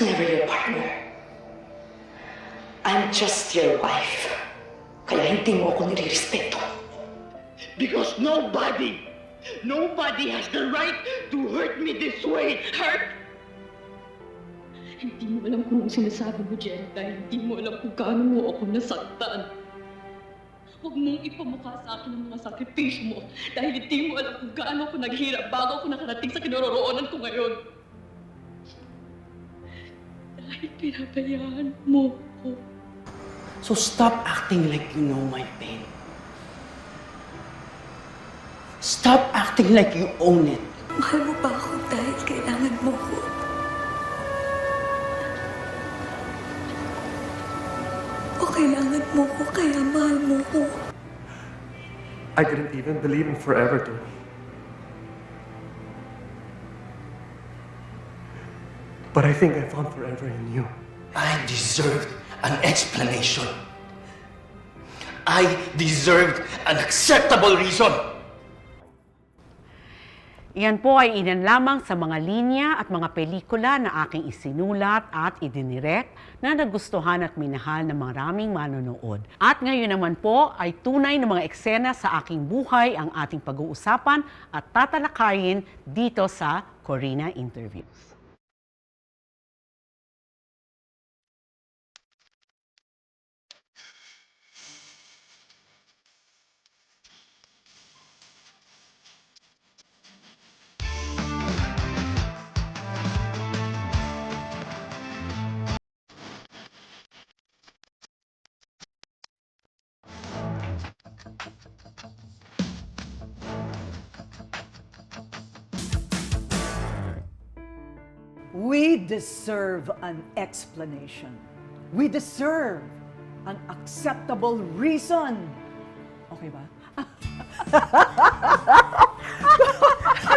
was never your partner. I'm just your wife. Kaya hindi mo ako nire-respeto. Because nobody has the right to hurt me this way. Hurt? Hindi mo alam kung anong sinasabi mo, Jerry, dahil hindi mo alam kung gaano mo ako nasaktan. Huwag mong ipamukha sa akin ang mga sakripisyo mo dahil hindi mo alam kung gaano ako naghirap bago ako nakarating sa kinaroroonan ko ngayon. Dahil pinabayaan mo ako. So stop acting like you know my pain. Stop acting like you own it. Mahal mo ba ako dahil kailangan mo ko? O kailangan mo ko kaya mahal mo ko? I didn't even believe in forever, too. But I think I found forever in you. I deserved an explanation. I deserved an acceptable reason. Iyan po ay ilan lamang sa mga linya at mga pelikula na aking isinulat at idinirect na nagustuhan at minahal ng maraming manonood. At ngayon naman po ay tunay na mga eksena sa aking buhay ang ating pag-uusapan at tatalakayin dito sa Corina Interviews. We deserve an explanation. We deserve an acceptable reason. Okay ba?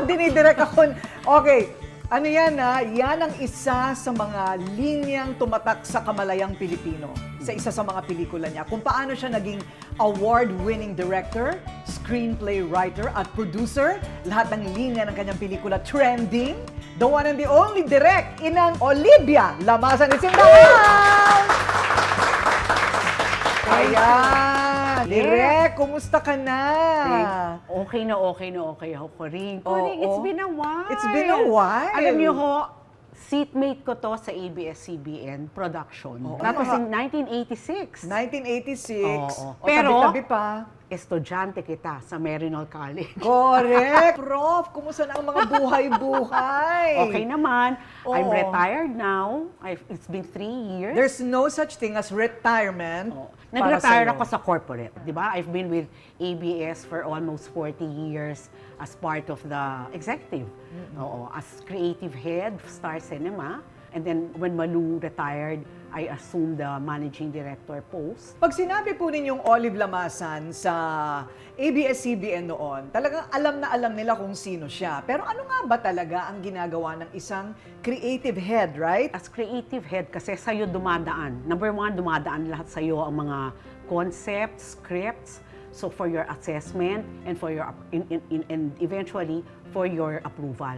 Dinidirect ako. Okay. Ano yan ha? Yan ang isa sa mga linyang tumatak sa kamalayang Pilipino. Sa isa sa mga pelikula niya. Kung paano siya naging award-winning director, screenplay writer at producer. Lahat ng linya ng kanyang pelikula trending. The one and the only direct, Inang Olivia Lamasan Isindahan! Ayan! Direk, kumusta ka na? Okay na ako, Corinne. Corinne, it's been a while. It's been a while. Alam niyo ho, seatmate ko to sa ABS-CBN production. That was in 1986. 1986. Oo. O, Pero, tabi-tabi pa. estudyante kita sa Meridional College. Correct! Prof, kumusta na ang mga buhay-buhay? Okay naman. Oo. I'm retired now. It's been 3 years. There's no such thing as retirement. Nag-retire para ako sa corporate, di ba? I've been with ABS for almost 40 years as part of the executive. Oo, as creative head of Star Cinema. And then when Malu retired, I assumed the managing director post. Pag sinabi po ninyong Olive Lamasan sa ABS-CBN noon, talagang alam na alam nila kung sino siya. Pero ano nga ba talaga ang ginagawa ng isang creative head, right? As creative head, kasi sa'yo dumadaan. Number one, dumadaan lahat sa'yo ang mga concepts, scripts, so for your assessment and for your and eventually for your approval.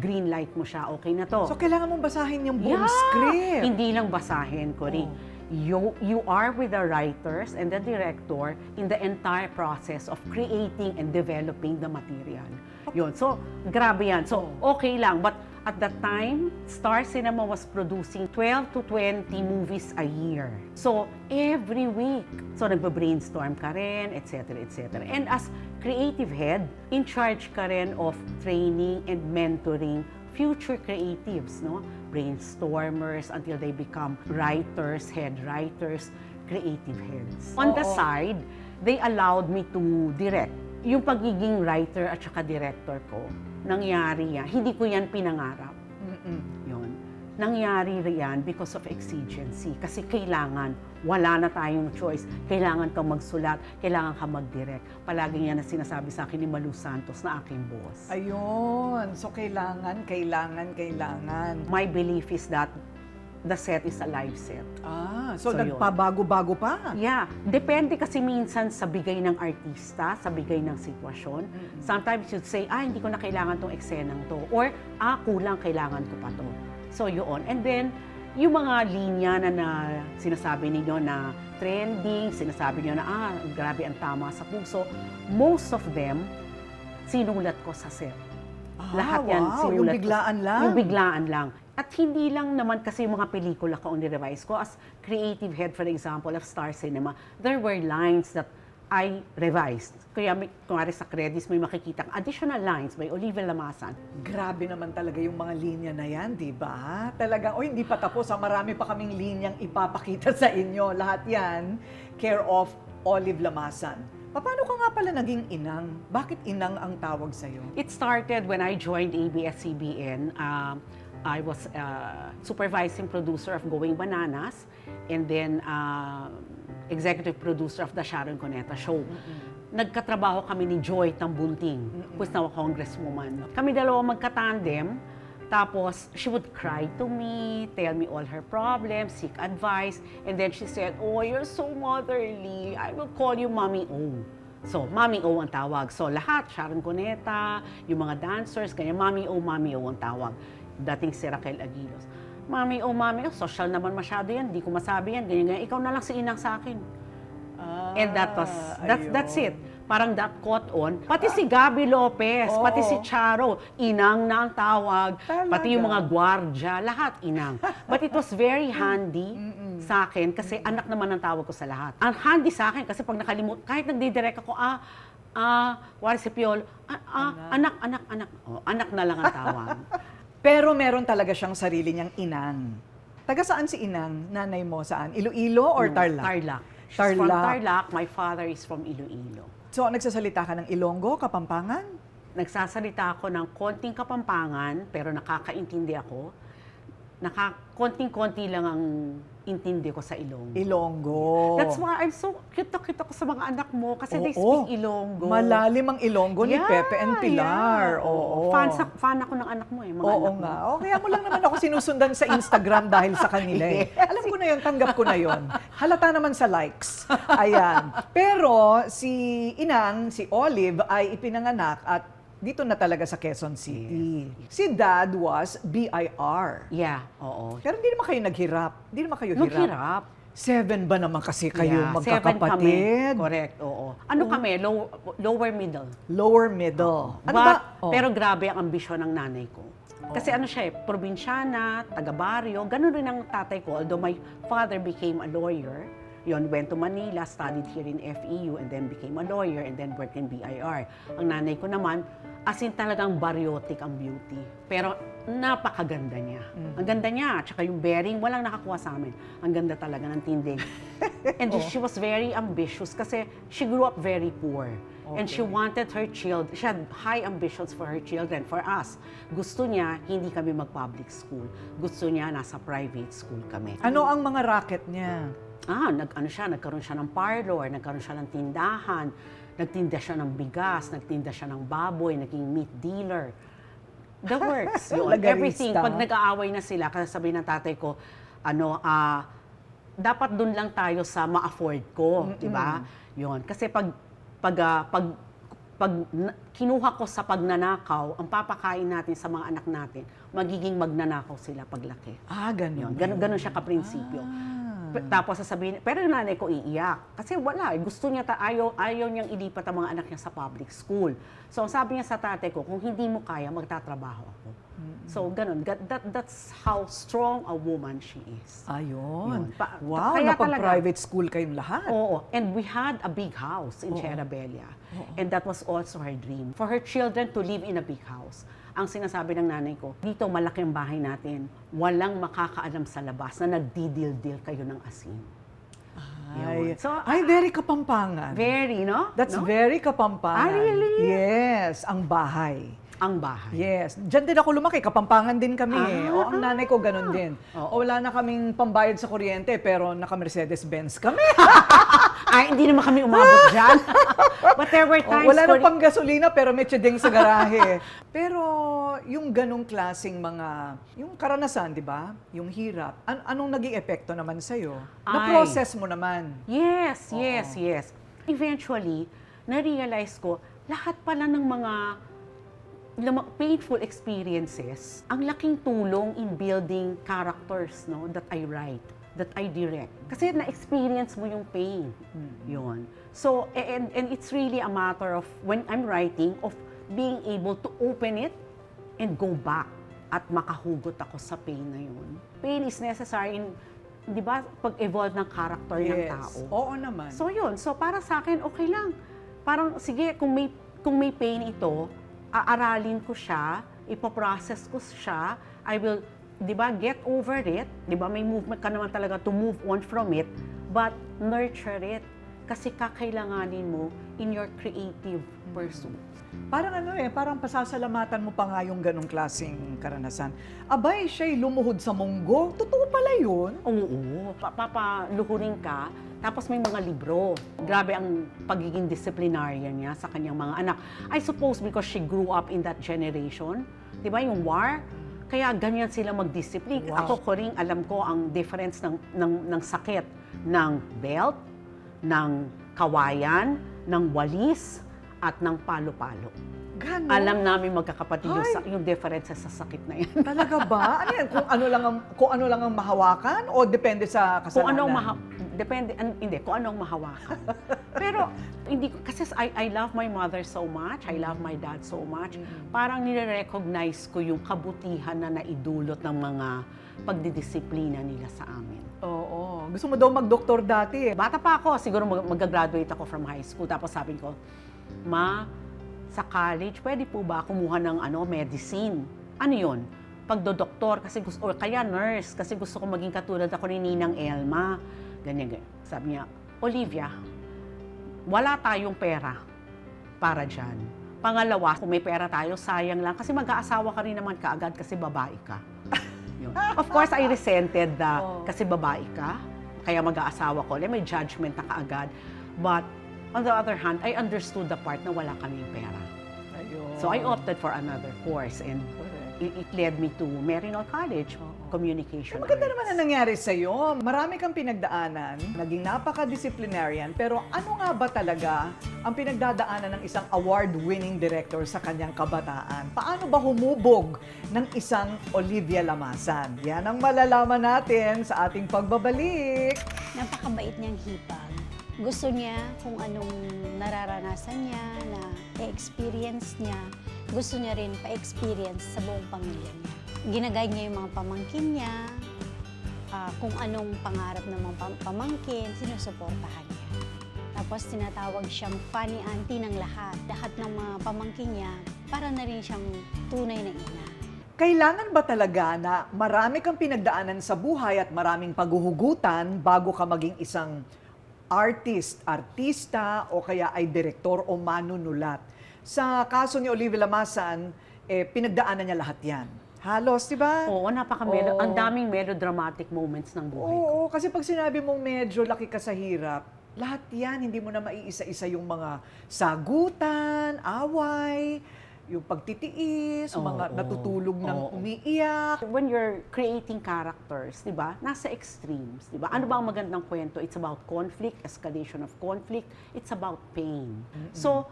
Green light mo siya, okay na to. So kailangan mong basahin yung buong Yeah! script. Hindi lang basahin, Corinne. You are with the writers and the director in the entire process of creating and developing the material. Yun. So, grabe yan. So, okay lang. But at that time, Star Cinema was producing 12 to 20 movies a year. So, every week. So, nagba-brainstorm ka rin, etc., etc. And as creative head, in charge ka rin of training and mentoring future creatives, no? Brainstormers until they become writers, head writers, creative heads. On the side, they allowed me to direct. Yung pagiging writer at saka director ko, nangyari yan. Hindi ko yan pinangarap. Yun. Nangyari yan because of exigency. Kasi kailangan, wala na tayong choice. Kailangan kang magsulat, kailangan kang mag-direct. Palagi yan na sinasabi sa akin ni Malu Santos na aking boss. Ayun. So kailangan. My belief is that the set is a live set. So yun. nagpabago-bago pa. Yeah. Depende kasi minsan sa bigay ng artista, sa bigay ng sitwasyon. Sometimes you'd say, hindi ko na kailangan tong eksenang to. Or, kulang, kailangan ko pa to. So yun. And then, yung mga linya na sinasabi ninyo na trending, sinasabi niyo na, grabe ang tama sa puso, most of them, sinulat ko sa set. Lahat yan, wow, sinulat yung ko. biglaan lang. Yung biglaan lang. At hindi lang naman kasi yung mga pelikula ko ang nirevise ko. As creative head, for example, of Star Cinema, there were lines that I revised. Kaya kunwari sa credits, may makikita additional lines by Olivia Lamasan. Grabe naman talaga yung mga linya na yan, di ba? Talagang, hindi pa tapos. Marami pa kaming linyang ipapakita sa inyo. Lahat yan, care of Olive Lamasan. Paano ka nga pala naging inang? Bakit inang ang tawag sa'yo? It started when I joined ABS-CBN. I was supervising producer of Going Bananas and then executive producer of the Sharon Cuneta Show. Nagkatrabaho kami ni Joy Tambunting, who's now a congresswoman. Kami dalawa magkatandem, tapos she would cry to me, tell me all her problems, seek advice, and then she said, "Oh, you're so motherly. I will call you Mommy O." So, Mommy O ang tawag. So, lahat, Sharon Cuneta, yung mga dancers, kanya Mommy O ang tawag. Dating si Raquel Aguilos. Mommy O, social naman masyado yan, di ko masabi yan, ganyan. Ikaw na lang si inang sa akin. And that's it. Parang that caught on. Pati si Gabby Lopez, pati si Charo, inang na ang tawag. Talaga? Pati yung mga gwardya, lahat inang. But it was very handy sa akin kasi anak naman ang tawag ko sa lahat. Ang handy sa akin kasi pag nakalimut, kahit nagdidirect ako, wala si Piolo, anak. Anak na lang ang tawag. Pero meron talaga siyang sarili niyang inang. Taga saan si inang? Nanay mo saan? Iloilo or Tarlac? Tarlac. She's from Tarlac. My father is from Iloilo. So, nagsasalita ka ng Ilonggo, Kapampangan? Nagsasalita ako ng konting Kapampangan, pero nakakaintindi ako. Konting-konti lang ang intindi ko sa Ilonggo. Ilonggo. That's why I'm so cute ako sa mga anak mo kasi they speak Ilonggo. Malalim ang Ilonggo ni Pepe and Pilar. Yeah. Oo. Fan ako ng anak mo mga Oo anak nga. mo. Kaya mo lang naman ako sinusundan sa Instagram dahil sa kanila eh. Alam ko na yun, tanggap ko na yun. Halata naman sa likes. Ayan. Pero si Inang, si Olive, ay ipinanganak at dito na talaga sa Quezon City. Si Dad was BIR. Yeah, oo. Pero hindi naman kayo naghirap. Hindi naman kayo hirap. Hirap. 7 ba naman kasi kayo Yeah, 7 magkakapatid? kami. Correct, oo. Ano kami? Lower middle. Lower middle. Ano But, ba? Oh. Pero grabe ang ambisyon ng nanay ko. Kasi ano siya probinsyana, taga-baryo, ganun rin ang tatay ko. Although my father became a lawyer, went to Manila, studied here in FEU, and then became a lawyer, and then worked in BIR. Ang nanay ko naman, as in talagang baryotic ang beauty. Pero napakaganda niya. Ang ganda niya, tsaka yung bearing, walang nakakuha sa amin. Ang ganda talaga ng tindig. And she was very ambitious kasi she grew up very poor. And she wanted her children, she had high ambitions for her children, for us. Gusto niya, hindi kami mag-public school. Gusto niya, nasa private school kami. Ano ang mga racket niya? Nagkaroon siya ng parlor, nagkaroon siya ng tindahan, nagtinda siya ng bigas, nagtinda siya ng baboy, naging meat dealer. The works, yun. Lagarista. Everything. Pag nag-aaway na sila, kasi sabi ng tatay ko, dapat dun lang tayo sa ma-afford ko, di ba? Yun. Kasi pag kinuha ko sa pagnanakaw, ang papakain natin sa mga anak natin, magiging magnanakaw sila paglaki. Ganun. Ganun siya ka-prinsipyo. Tapos sasabihin, pero yung nanay ko iiyak. Kasi wala, gusto niya, ayaw niyang ilipat ang mga anak niya sa public school. So sabi niya sa tatay ko, kung hindi mo kaya, magtatrabaho ako. So ganun, that's how strong a woman she is. Ayun. Yun. Wow, Kaya napag-private school kayong lahat. Oo, and we had a big house in Sierra Bella. And that was also her dream. For her children to live in a big house. Ang sinasabi ng nanay ko, dito malaki ang bahay natin, walang makakaalam sa labas na nagdidil-dil kayo ng asin. Ay, So, very Kapampangan. very, no? That's No? very Kapampangan. Really? Yes, ang bahay. Ang bahay. Yes. Diyan din ako lumaki. Kapampangan din kami eh. O, ang nanay ko ganun din. O, wala na kaming pambayad sa kuryente, pero naka-Mercedes-Benz kami. Ay, hindi naman kami umabot dyan. But there were times Wala na pang gasolina, pero may tiyadeng sa garahe. Pero yung ganong klaseng yung karanasan, di ba? Yung hirap. Anong naging epekto naman sa'yo? Na-process mo naman. Yes. Eventually, na-realize ko, lahat pala ng mga painful experiences, ang laking tulong in building characters, no, that I write, that I direct. Kasi na-experience mo yung pain. Yun. So, and it's really a matter of, when I'm writing, of being able to open it and go back at makahugot ako sa pain na yun. Pain is necessary in, di ba, pag-evolve ng character ng tao. Oo naman. So yun, so para sa akin, okay lang. Parang, sige, kung may pain ito, aaralin ko siya, ipoprocess ko siya, I will, di ba, get over it, di ba, may movement ka naman talaga to move on from it, but nurture it. Kasi kakailanganin mo in your creative pursuit. Parang parang pasasalamatan mo pa nga yung ganong klaseng karanasan. Abay, siya'y lumuhod sa munggo. Totoo pala yun? Oo, papaluhurin ka, tapos may mga libro. Grabe ang pagiging disciplinarian niya sa kanyang mga anak. I suppose because she grew up in that generation, di ba, yung war, kaya ganyan sila mag-discipline. Wow. Ako ko rin, alam ko ang difference ng sakit ng belt, ng kawayan, ng walis, at ng palo-palo. Ganon? Alam namin magkakapatid yung differences sa sakit na yan. Talaga ba? Ano yan? Kung ano lang ang mahawakan o depende sa Kung kasalanan? kung anong mahawakan. Pero hindi ko, kasi I love my mother so much, I love my dad so much. Parang nire-recognize ko yung kabutihan na naidulot ng mga pagdidisiplina nila sa amin. Oo. Gusto mo daw mag-doktor dati eh. Bata pa ako, siguro mag-graduate ako from high school. Tapos sabi ko, Ma, sa college, pwede po ba kumuha ng medicine? Ano yun? Pagdodoktor, kasi gusto, or kaya nurse, kasi gusto ko maging katulad ako ni Ninang Elma. Ganyan. Sabi niya, Olivia, wala tayong pera para dyan. Pangalawa, kung may pera tayo, sayang lang. Kasi mag-aasawa ka rin naman kaagad kasi babae ka. Yun. Of course, I resented kasi babae ka. Kaya mag-aasawa ko. May judgment na kaagad. But, on the other hand, I understood the part na wala kaming pera. Ayun. So, I opted for another course and it led me to Merrinal College, Communication Maganda Arts. naman ang nangyari sa'yo. Marami kang pinagdaanan, naging napaka-disciplinarian, pero ano nga ba talaga ang pinagdadaanan ng isang award-winning director sa kanyang kabataan? Paano ba humubog ng isang Olivia Lamasan? Yan ang malalaman natin sa ating pagbabalik. Napakabait niyang hipag. Gusto niya kung anong nararanasan niya, na experience niya. Gusto niya rin pa-experience sa buong pamilya niya. Ginagay niya yung mga pamangkin niya, kung anong pangarap ng mga pamangkin, sinusuportahan niya. Tapos tinatawag siyang funny auntie ng lahat. Lahat ng mga pamangkin niya, para na rin siyang tunay na ina. Kailangan ba talaga na marami kang pinagdaanan sa buhay at maraming paghuhugutan bago ka maging isang artista, o kaya ay direktor o manunulat? Sa kaso ni Olivia Lamasan, pinagdaanan niya lahat yan. Halos, di ba? Oo, ang daming melodramatic moments ng buhay ko. Oo, kasi pag sinabi mong medyo laki ka sa hirap, lahat yan, hindi mo na maiisa-isa yung mga sagutan, away, yung pagtitiis, mga natutulog ng umiiyak. When you're creating characters, di ba, nasa extremes, di ba? Ano ba ang magandang kwento? It's about conflict, escalation of conflict, it's about pain. So,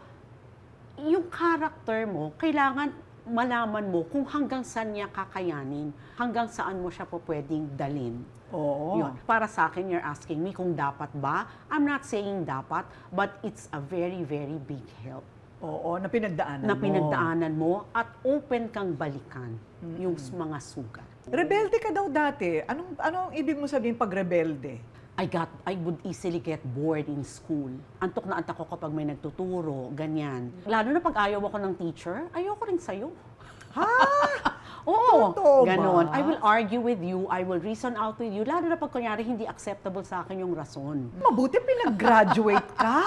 yung character mo, kailangan malaman mo kung hanggang saan niya kakayanin, hanggang saan mo siya po pwedeng dalin. Oo. Yun. Para sa akin, you're asking me kung dapat ba. I'm not saying dapat, but it's a very, very big help. Oo, na pinagdaanan Na pinagdaanan mo at open kang balikan yung mga sugat. Rebelde ka daw dati. Anong ibig mo sabihin pag rebelde? I would easily get bored in school. Antok na antok ko kapag may nagtuturo, ganyan. Lalo na pag ayaw ako ng teacher, ayoko rin sa'yo. Ha? Oo, Totoo ba? ganon. I will argue with you, I will reason out with you, lalo na pag kunyari hindi acceptable sa akin yung rason. Mabuti pinag-graduate ka.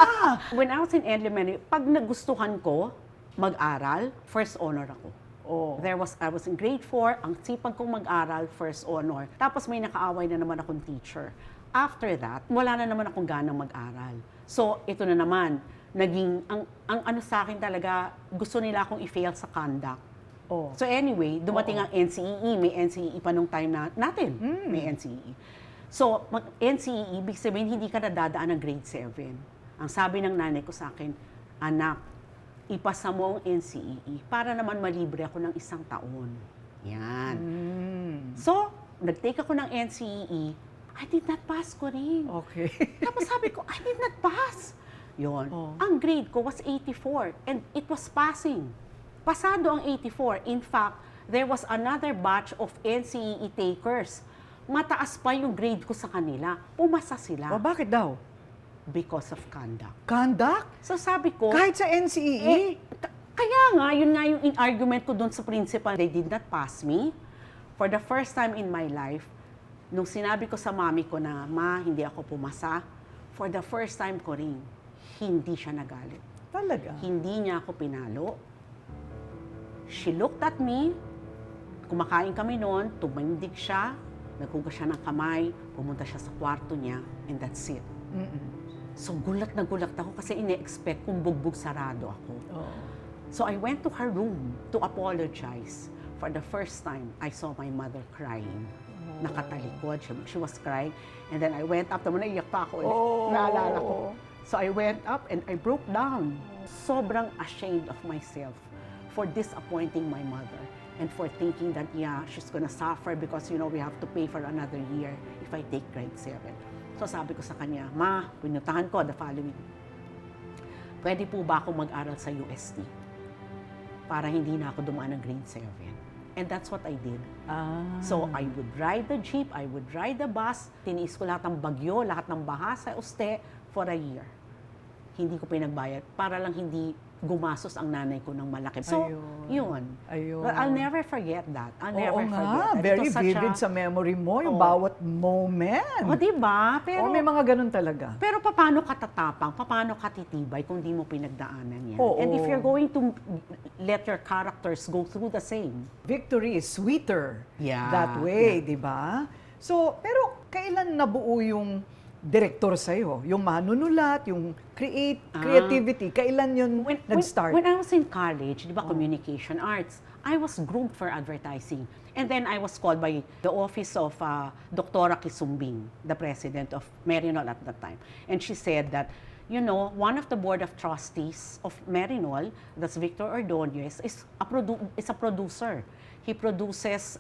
When I was in elementary, pag nagustuhan ko mag-aral, first honor ako. Oh. I was in grade 4, ang sipag kong mag-aral, first honor. Tapos may nakaaway na naman akong teacher. After that, wala na naman akong ganang mag-aral. So, ito na naman, ang ano sa akin talaga, gusto nila akong i-fail sa conduct. Oh. So anyway, dumating ang NCEE, may NCEE pa nung time natin, may NCEE. So, NCEE, ibig sabihin, hindi ka nadadaan ng grade 7. Ang sabi ng nanay ko sa akin, anak, ipasa mo ang NCEE para naman malibre ako ng 1 taon. Yan. So, nag-take ako ng NCEE. I did not pass ko rin. Okay. Tapos sabi ko, I did not pass. Yun. Oh. Ang grade ko was 84 and it was passing. Pasado ang 84. In fact, there was another batch of NCEE takers. Mataas pa yung grade ko sa kanila. Pumasa sila O, bakit daw? because of conduct. Conduct? So sabi ko, Kahit sa NCEE? kaya nga, yun nga yung argument ko doon sa principal. They did not pass me. For the first time in my life, nung sinabi ko sa mami ko na, Ma, hindi ako pumasa, for the first time ko rin, hindi siya nagalit. Talaga? Hindi niya ako pinalo. She looked at me, kumakain kami noon, tumindig siya, naghugas siya ng kamay, pumunta siya sa kwarto niya, and that's it. So gulat na gulat ako kasi ine-expect kong bugbog sarado ako. So I went to her room to apologize. For the first time, I saw my mother crying. Nakatalikod, she was crying. And then I went up, naman naiyak pa ako. Naalala ko. So I went up and I broke down. Sobrang ashamed of myself for disappointing my mother and for thinking that, yeah, she's gonna suffer because, you know, we have to pay for another year if I take grade 7. So sabi ko sa kanya, Ma, pinuntahan ko the following, pwede po ba ako mag-aral sa UST para hindi na ako dumaan ng grade 7? And that's what I did. So I would ride the jeep, I would ride the bus, tiniis ko lahat ng bagyo, lahat ng baha sa Uste for a year. Hindi ko pinagbayad para lang hindi gumasos ang nanay ko ng malaki. So, yun. But I'll never forget that. I'll never forget that. Very It was such vivid sa memory mo, yung bawat moment. O, diba? Pero, May mga ganun talaga. pero paano ka tatapang? Paano ka titibay kung di mo pinagdaanan yan? Oo. And if you're going to let your characters go through the same. Victory is sweeter Yeah. that way, di ba? So, pero kailan nabuo yung director sa'yo? Yung manunulat, yung creativity, kailan yun nag-start? When I was in college, di ba, communication arts, I was groomed for advertising. And then I was called by the office of Dr. Kisumbing, the president of Merinol at that time. And she said that, you know, one of the board of trustees of Merinol, that's Victor Ordonez, is a producer. He produces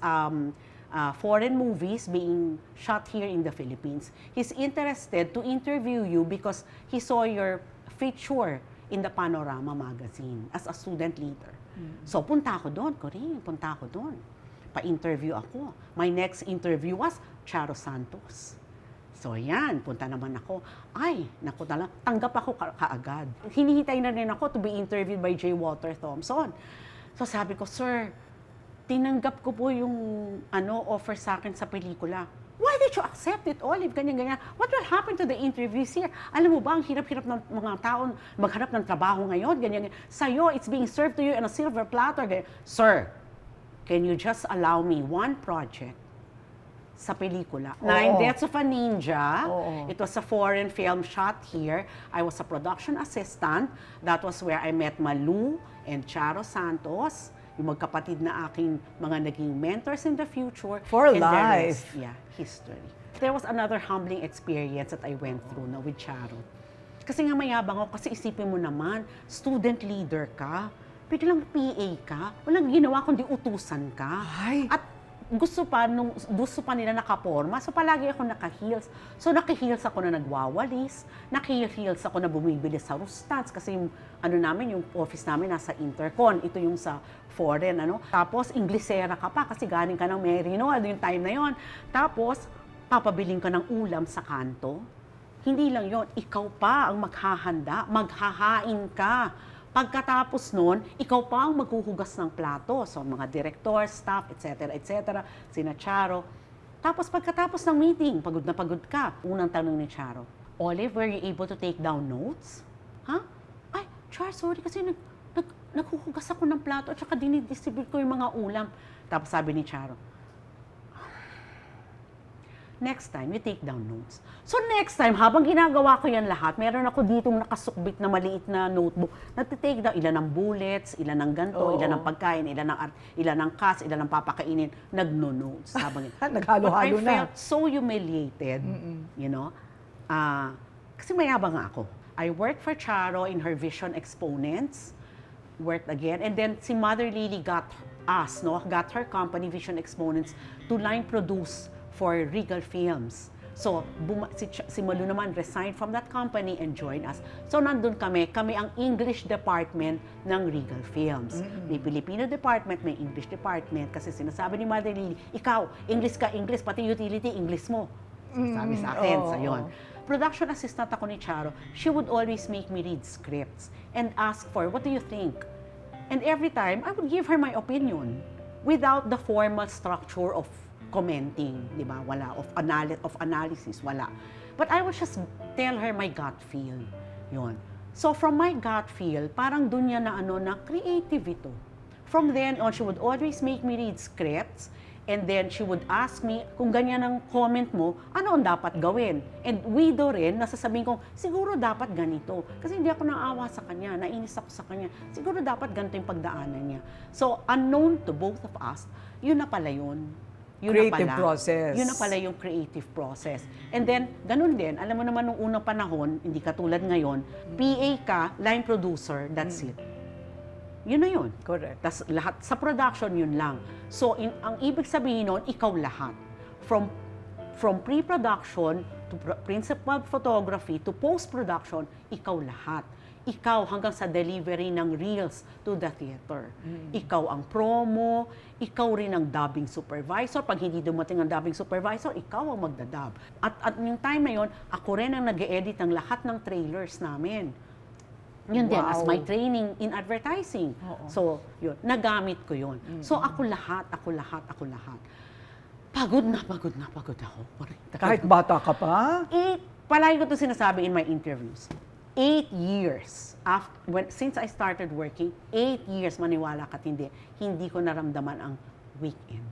foreign movies being shot here in the Philippines. He's interested to interview you because he saw your feature in the Panorama magazine as a student leader. So punta ako doon, Corinne, punta ako doon. Pa-interview ako. My next interview was Charo Santos. So yan, punta naman ako. Ay, naku talaga, tanggap ako kaagad. Hinihintay na rin ako to be interviewed by J. Walter Thompson. So sabi ko, Sir, tinanggap ko po yung offer sa akin sa pelikula. Why did you accept it, Olive? Ganyan-ganyan. What will happen to the interviews here? Alam mo ba, ang hirap-hirap ng mga taon maghanap ng trabaho ngayon, ganyan-ganyan. Sa'yo, it's being served to you on a silver platter. Ganyan. Sir, can you just allow me one project sa pelikula? Nine Deaths of a Ninja. It was a foreign film shot here. I was a production assistant. That was where I met Malu and Charo Santos, yung magkapatid na aking mga naging mentors in the future. For and life. The rest, history. There was another humbling experience that I went through with Charo. Kasi nga mayabang ako, kasi isipin mo naman, student leader ka, biglang PA ka, walang ginawa kundi utusan ka. Ay. At gusto pa nila nakaporma, so palagi ako naka-heels. So naka-heels ako na nagwawalis, naka-heels ako na bumibili sa Rustans, kasi yung, yung office namin nasa Intercon, ito yung sa foreign, Tapos, Inglesera ka pa, kasi galing ka ng Merinol, yung time na yon. Tapos, papabiling ka ng ulam sa kanto. Hindi lang yon, ikaw pa ang maghahanda, maghahain ka. Pagkatapos nun, ikaw pa ang maghuhugas ng plato. So, mga director, staff, etc., sina Charo. Tapos, pagkatapos ng meeting, pagod na pagod ka. Unang tanong ni Charo, Olive, were you able to take down notes? Ha? Ay, Char, sorry, kasi naghuhugas ako ng plato at saka dinidistribute ko yung mga ulam. Tapos sabi ni Charo, next time, you take down notes. So next time, habang ginagawa ko yan lahat, meron ako ditong nakasukbit na maliit na notebook na take down ilan ng bullets, ilan ng ganto, ilan ng pagkain, ilan ng kas, ilan ng papakainin, nagno-notes. Naghalo-halo na. I felt so humiliated, you know. Kasi mayabang nga ako. I worked for Charo in her Vision Exponents. worked again. And then si Mother Lily got her company, Vision Exponents, to line produce for Regal Films. So, si Malu naman resigned from that company and joined us. So, nandun kami ang English department ng Regal Films. May Filipino department, may English department. Kasi sinasabi ni Mother Lily, ikaw, English ka, English, pati utility, English mo. Sabi sa akin, so yun. Production assistant ako ni Charo. She would always make me read scripts and ask for, what do you think? And every time, I would give her my opinion without the formal structure of commenting, di ba? Wala. Of analysis, wala. But I would just tell her my gut feel. Yun. So from my gut feel, parang dun niya na creative ito. From then on, she would always make me read scripts, and then she would ask me, kung ganyan ang comment mo, ano ang dapat gawin? And widow rin, nasasabihin ko, siguro dapat ganito. Kasi hindi ako naawa sa kanya, nainis ako sa kanya. Siguro dapat ganito yung pagdaanan niya. So, unknown to both of us, yun na pala yun. Creative process. Yun na pala yung creative process. And then, ganun din, alam mo naman nung unang panahon, hindi katulad ngayon, PA ka, line producer, that's it. Yun na yun. Correct. Tas lahat sa production yun lang. So ang ibig sabihin nun, ikaw lahat. From pre-production to principal photography to post-production, ikaw lahat. Ikaw hanggang sa delivery ng reels to the theater. Ikaw ang promo, ikaw rin ang dubbing supervisor. Pag hindi dumating ang dubbing supervisor, ikaw ang magdadub. At yung time na yun, ako rin ang nag-edit ng lahat ng trailers namin. Yun din, as my training in advertising. So, yun, nagamit ko yun. So, ako lahat. Pagod na ako. Kahit bata ka pa? Palagi ko ito sinasabi in my interviews. 8 years, since I started working, 8 years, maniwala ka't hindi ko naramdaman ang weekend.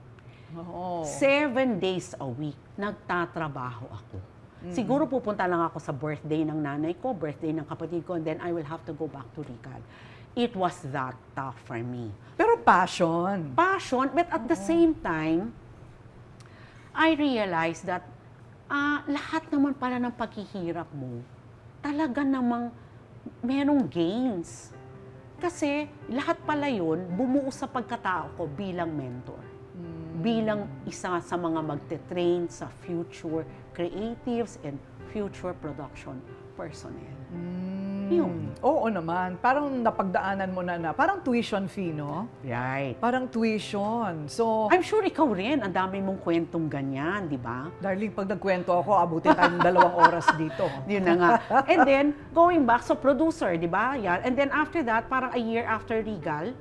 7 days a week, nagtatrabaho ako. Siguro pupunta lang ako sa birthday ng nanay ko, birthday ng kapatid ko, and then I will have to go back to Regal. It was that tough for me. Pero passion. Passion, but at the same time, I realized that lahat naman pala ng paghihirap mo, talaga namang merong gains. Kasi lahat pala yun, bumuo sa pagkatao ko bilang mentor. Bilang isa sa mga magte-train sa future creatives and future production personnel. Yun. Oo naman. Parang napagdaanan mo na parang tuition fee, no? Right. Parang tuition. So, I'm sure ikaw rin, ang dami mong kwentong ganyan, di ba? darling, pag nagkwento ako, abutin tayo ng 2 oras dito. Yun na nga. And then, going back, so producer, di ba? Yan. And then after that, parang a year after Regal,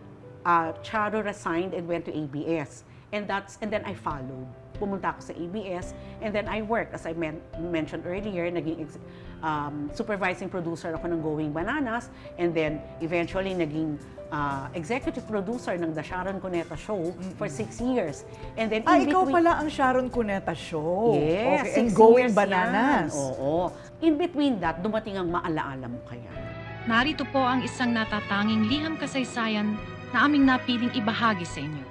Charo resigned and went to ABS. And then I followed. Pumunta ako sa ABS, and then I worked, as I mentioned earlier, naging supervising producer ako ng Going Bananas, and then eventually naging executive producer ng The Sharon Cuneta Show for 6 years. And then Ikaw pala ang Sharon Cuneta Show. Yes, Okay. And 6 Going years Bananas. yan. Oo. In between that, dumating ang Maalaala Mo Kaya. Narito po ang isang natatanging liham kasaysayan na aming napiling ibahagi sa inyo.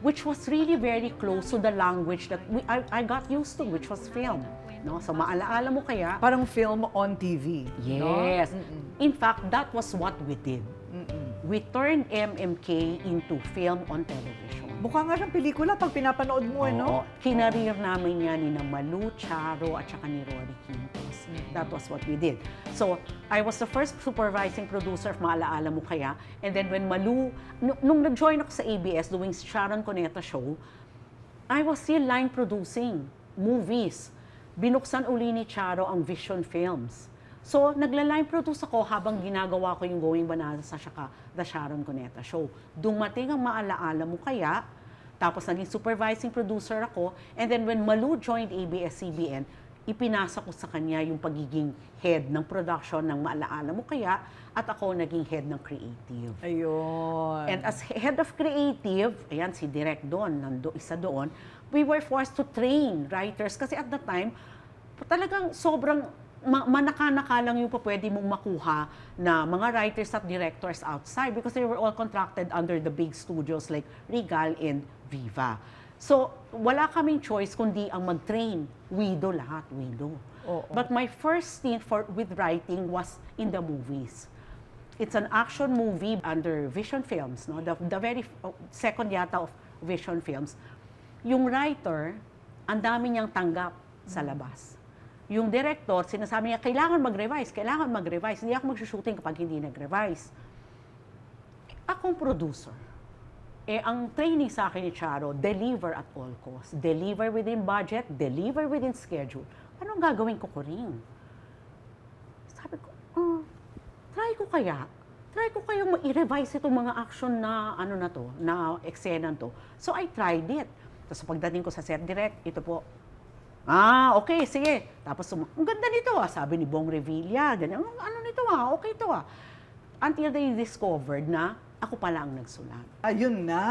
Which was really very close to the language that I got used to, which was film. No? So Maalaala Mo Kaya. Parang film on TV. Yes. No? In fact, that was what we did. We turned MMK into film on television. Mukha nga siyang pelikula pag pinapanood mo, no? Kinarir namin yan ni Malu, Charo, at saka ni Rory Quintos. That was what we did. So, I was the first supervising producer of Maalaala Mo Kaya. And then when Malu, nung nag-join ako sa ABS doing Sharon Cuneta Show, I was still line producing movies. Binuksan uli ni Charo ang Vision Films. So, nagla-line produce ako habang ginagawa ko yung Going Bananas sa saka The Sharon Cuneta Show. Dumating ang Maalaala Mo Kaya, tapos naging supervising producer ako, and then when Malu joined ABS-CBN, ipinasa ko sa kanya yung pagiging head ng production ng Maalaala Mo Kaya, at ako naging head ng creative. Ayun. And as head of creative, ayan si Direk doon, isa doon, we were forced to train writers kasi at the time, talagang sobrang manaka-naka lang yung pwede mong makuha na mga writers at directors outside because they were all contracted under the big studios like Regal and Viva. So, wala kaming choice kundi ang mag-train. Widow lahat, widow. But my first stint with writing was in the movies. It's an action movie under Vision Films, no? The very second yata of Vision Films. Yung writer, ang dami niyang tanggap sa labas. Yung director, sinasabi niya, kailangan mag-revise. Hindi ako mag-shooting kapag hindi nag-revise. Akong producer, ang training sa akin ni Charo, deliver at all costs. Deliver within budget, deliver within schedule. Anong gagawin ko rin? Sabi ko, try ko kayang i-revise itong mga action na na eksena to. So I tried it. Tapos pagdating ko sa set direct, ito po, okay, sige. Tapos, ang ganda nito sabi ni Bong Revilla, ganyan, ano nito okay ito Until they discovered na ako pala ang nagsulat. Ayun na.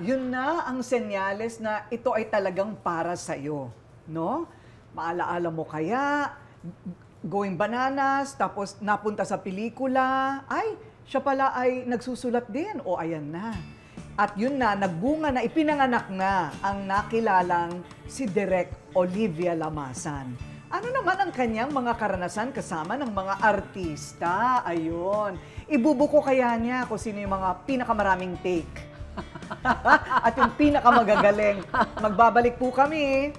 Yun na ang senyales na ito ay talagang para sa'yo. No? Maalaala mo kaya, Going Bananas, tapos napunta sa pelikula, ay, siya pala ay nagsusulat din. O, ayan na. At yun na, nagbunga na, ipinanganak na ang nakilalang si Direk Olivia Lamasan. Ano naman ang kanyang mga karanasan kasama ng mga artista? Ayun. Ibubuko kaya niya kung sino yung mga pinakamaraming take. At yung pinakamagagaling. Magbabalik po kami.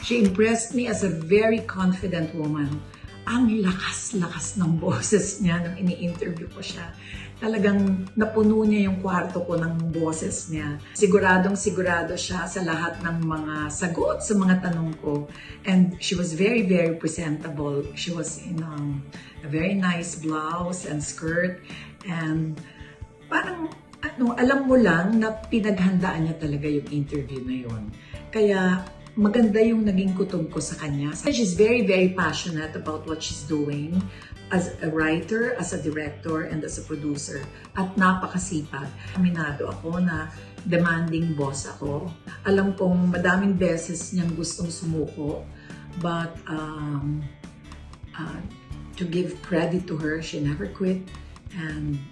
She impressed me as a very confident woman. Ang lakas-lakas ng boses niya nung ini-interview ko siya. Talagang napuno niya yung kwarto ko ng boses niya. Siguradong-sigurado siya sa lahat ng mga sagot sa mga tanong ko. And she was very, very presentable. She was in a very nice blouse and skirt. And parang, alam mo lang na pinaghandaan niya talaga yung interview na yun. Kaya, maganda yung naging kutob ko sa kanya. She's very, very passionate about what she's doing as a writer, as a director, and as a producer. At napakasipag. Aminado ako na demanding boss ako. Alam kong madaming beses niyang gustong sumuko. But to give credit to her, she never quit. And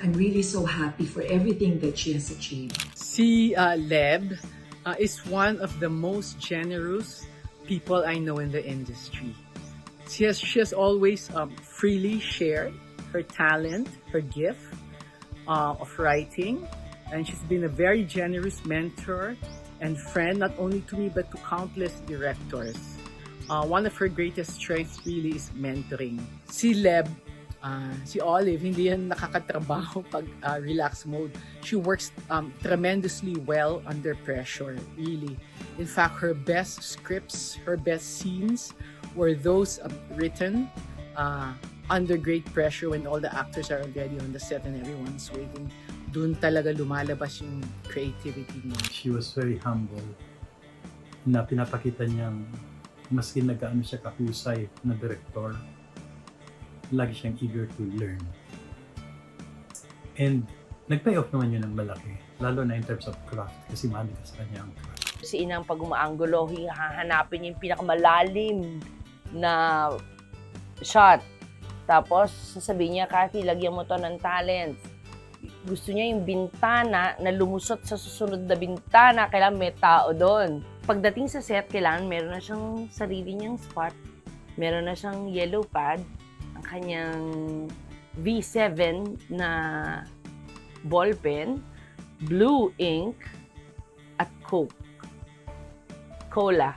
I'm really so happy for everything that she has achieved. Si Leb is one of the most generous people I know in the industry. She has always freely shared her talent, her gift of writing, and she's been a very generous mentor and friend, not only to me but to countless directors. One of her greatest strengths really is mentoring. Si Leb, si Olive, hindi yan nakakatrabaho pag relax mode. She works tremendously well under pressure, really. In fact, her best scripts, her best scenes were those written under great pressure when all the actors are already on the set and everyone's waiting. Doon talaga lumalabas yung creativity niya. She was very humble na pinapakita niyang maski nag-ano siya kahusay na director, lagi siyang eager to learn. And nag-pay off naman yun ng malaki, lalo na in terms of craft, kasi mahal ka sa kanya ang craft. Si Inang pag umaanggulo, hahanapin niya yung pinakamalalim na shot. Tapos sasabihin niya, Kathy, lagyan mo to ng talent. Gusto niya yung bintana na lumusot sa susunod na bintana, kailangan may tao doon. Pagdating sa set, kailangan meron na siyang sarili niyang spot, meron na siyang yellow pad, ang kanyang V7 na ballpen, blue ink, at cola.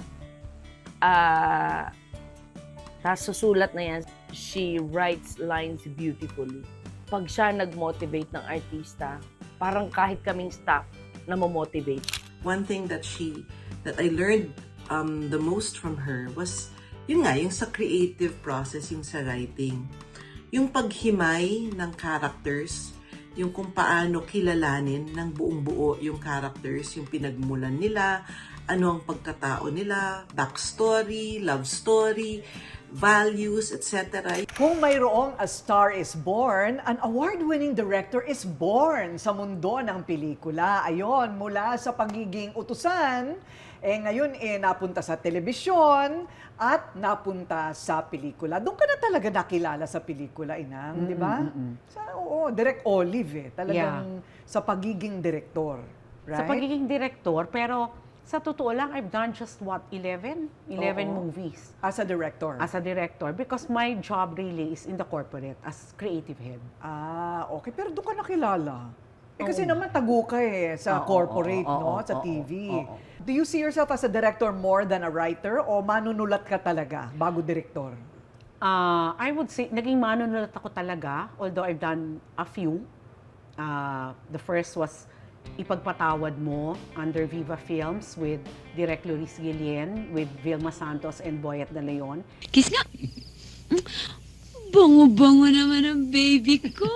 Tapos susulat na yan. She writes lines beautifully. Pag siya nag-motivate ng artista, parang kahit kaming staff na mo-motivate. One thing that I learned the most from her was yun nga, yung sa creative process, yung sa writing. Yung paghimay ng characters, yung kung paano kilalanin ng buong buo yung characters, yung pinagmulan nila, ano ang pagkatao nila, backstory, love story, values, etc. Kung mayroong A Star is Born, an award-winning director is born sa mundo ng pelikula. Ayon, mula sa pagiging utusan, ngayon napunta sa telebisyon at napunta sa pelikula. Doon ka na talaga nakilala sa pelikula, Inang, di ba? Direk Olive, talagang sa pagiging direktor. Right? Sa pagiging direktor, pero Sa totoo lang, I've done just what, 11 movies. As a director? As a director. Because my job really is in the corporate as creative head. Ah, okay. Pero doon ka nakilala. Kasi Oo. naman tago ka sa Oo, corporate, oo, no? Sa oo, TV. oo. Do you see yourself as a director more than a writer o manunulat ka talaga bago director? I would say, naging manunulat ako talaga, although I've done a few. The first was Ipagpatawad Mo under Viva Films with Direk Luis Guillen, with Vilma Santos and Boyet De Leon. Kiss nga! Bango-bango naman ang baby ko!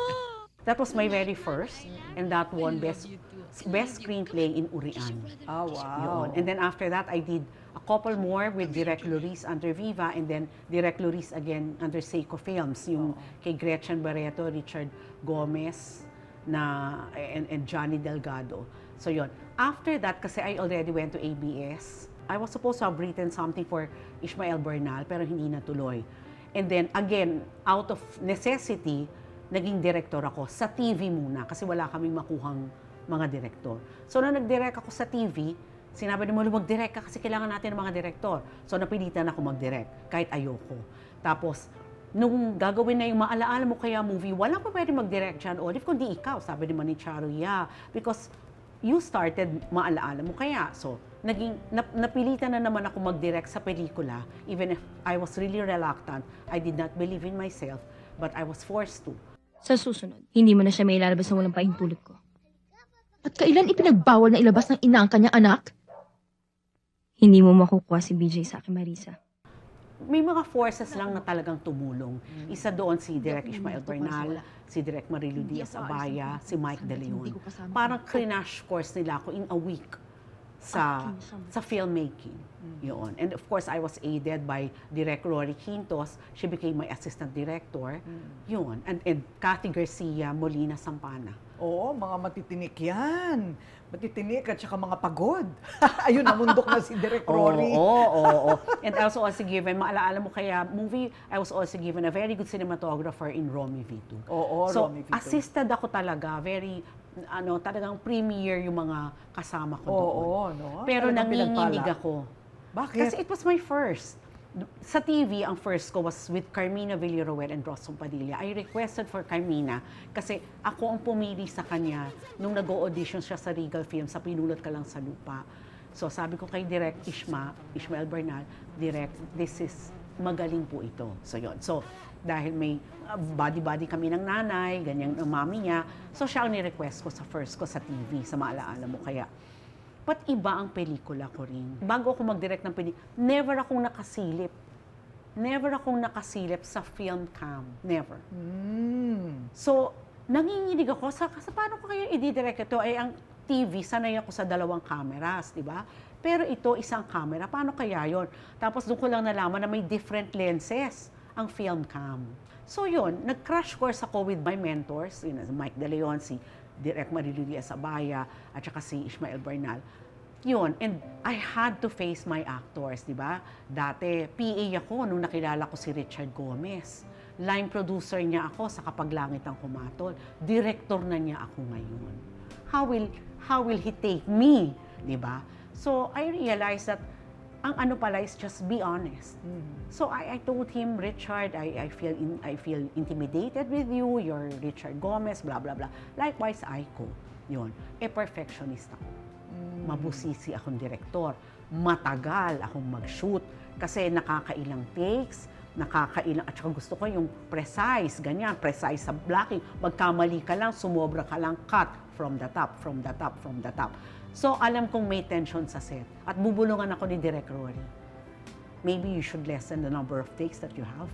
That was my very first, and that won best screenplay in Urian. Ah, wow. Yun. And then after that, I did a couple more with Direk Luis under Viva, and then Direk Luis again under Seiko Films, yung kay Gretchen Barreto, Richard Gomez, and Johnny Delgado. So yun. After that, kasi I already went to ABS, I was supposed to have written something for Ishmael Bernal, pero hindi natuloy. And then again, out of necessity, naging director ako sa TV muna kasi wala kaming makuhang mga direktor. So, nung nag-direct ako sa TV, sinabi ni Molo, mag-direct ka kasi kailangan natin ng mga direktor. So, napilitan ako mag-direct kahit ayoko. Tapos, nung gagawin na yung Maalaala Mo Kaya movie, walang pa pwede mag-direct dyan, Olive, kundi ikaw. Sabi ni Manny Charo, yeah. Because you started Maalaala Mo Kaya. So, napilitan na naman ako mag-direct sa pelikula. Even if I was really reluctant, I did not believe in myself, but I was forced to. Sa susunod, hindi mo na siya may ilalabas ng walang pahintulot ko. At kailan ipinagbawal na ilabas ng ina ang kanyang anak? Hindi mo makukuha si BJ sa akin, Marisa. May mga forces lang na talagang tumulong. Isa doon si Direk Ishmael Bernal, si Direk Marilu Diaz Abaya, si Mike De Leon. Parang crash course nila ako in a week sa filmmaking. Yun. And of course, I was aided by Direk Rory Quintos. She became my assistant director. Yun. And Cathy Garcia Molina Sampana. Oo, mga matitinik yan. Matitinik at saka mga pagod. Ayun, namundok na si Direk Rory. Oo. And I was also given, Maalaala Mo Kaya movie, I was also given a very good cinematographer in Romy V2. Oo, so, Romy V2. assisted ako talaga. Very, talagang premier yung mga kasama ko doon. Oo, no? Pero Talagang nanginginig pinagpala. ako. Bakit? Kasi it was my first. Sa TV, ang first ko was with Carmina Villaruel and Rosson Padilla. I requested for Carmina kasi ako ang pumili sa kanya nung nag-audition siya sa Regal Films sa Pinulot Ka Lang sa Lupa. So sabi ko kay Direk Ishmael Bernal, Direk, this is magaling po ito. So yun. So dahil may body-body kami ng nanay, ganyan ang mami niya, so siya ang ni-request ko sa first ko sa TV, sa Maalaala Mo Kaya. But iba ang pelikula ko rin. Bago ako mag-direct ng pelikula, never akong nakasilip. Never akong nakasilip sa film cam. Never. So, nanginginig ako sa paano ko kaya i-direct ito? Ay, ang TV, sanay ako sa 2 cameras, di ba? Pero ito, isang camera. Paano kaya yon? Tapos doon ko lang nalaman na may different lenses ang film cam. So yun, nag-crash course ako with my mentors, Mike De Leon, si Direk Marilu Diaz Abaya, at saka si Ishmael Bernal. Yun, and I had to face my actors, di ba? Dati, PA ako nung nakilala ko si Richard Gomez. Line producer niya ako sa Kapag Langit ang Kumatol. Director na niya ako ngayon. How will he take me? Di ba? So, I realized that ang ano pala is just be honest. So I told him, Richard, I feel intimidated with you. You're Richard Gomez, blah blah blah. Likewise, Aiko. Yun. Perfectionist ako. Mabusisi akong direktor. Matagal akong mag-shoot kasi nakakailang takes, at saka gusto ko yung precise, ganyan, precise sa blocking. Magkamali ka lang, sumobra ka lang, cut from the top. So, alam kong may tension sa set. At bubulungan ako ni Direk Rory. Maybe you should lessen the number of takes that you have.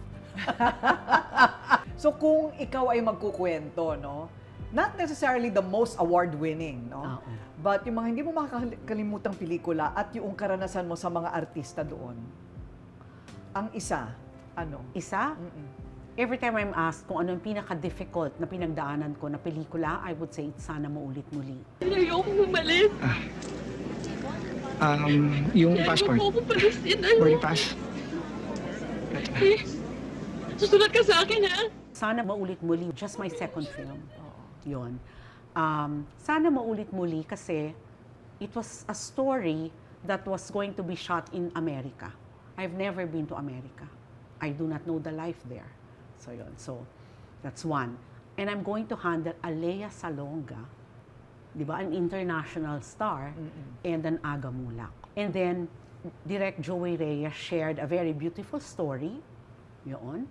So, kung ikaw ay magkukwento, no? Not necessarily the most award-winning, no? But yung mga hindi mo makakalimutang pelikula at yung karanasan mo sa mga artista doon. Ang isa, ano? Isa? Every time I'm asked kung ano yung pinaka-difficult na pinagdaanan ko na pelikula, I would say, it's Sana Maulit Muli. Ayoko bumalik. Yung passport. Ayoko palisin. Boarding pass. Susunod ka sa akin, ha? Sana Maulit Muli, just my second film. Yun. Sana Maulit Muli kasi it was a story that was going to be shot in America. I've never been to America. I do not know the life there. So yun. So that's one. And I'm going to handle Alea Salonga, di ba, an international star, and an Aga Mulak. And then, Direct Joey Reyes shared a very beautiful story, yun,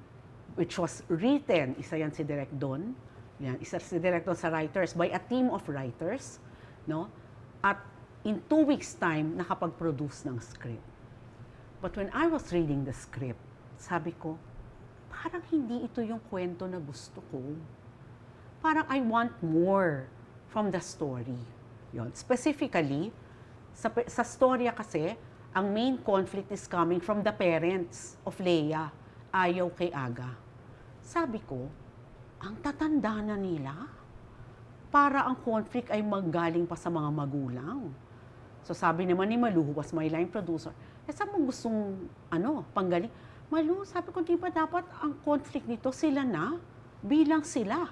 which was written, isa yan si Direct Don, yan, isa si Direct Don sa writers, by a team of writers, no? At in 2 weeks' time, nakapag-produce ng script. But when I was reading the script, sabi ko, parang hindi ito yung kwento na gusto ko. Parang I want more from the story. Yon. Specifically, sa storya kasi, ang main conflict is coming from the parents of Leia, ayaw kay Aga. Sabi ko, ang tatanda na nila, para ang conflict ay manggaling pa sa mga magulang. So sabi naman ni Malu, who was my line producer, saan mo gustong, panggaling? Malu, sabi ko, di ba dapat ang conflict nito sila na? Bilang sila.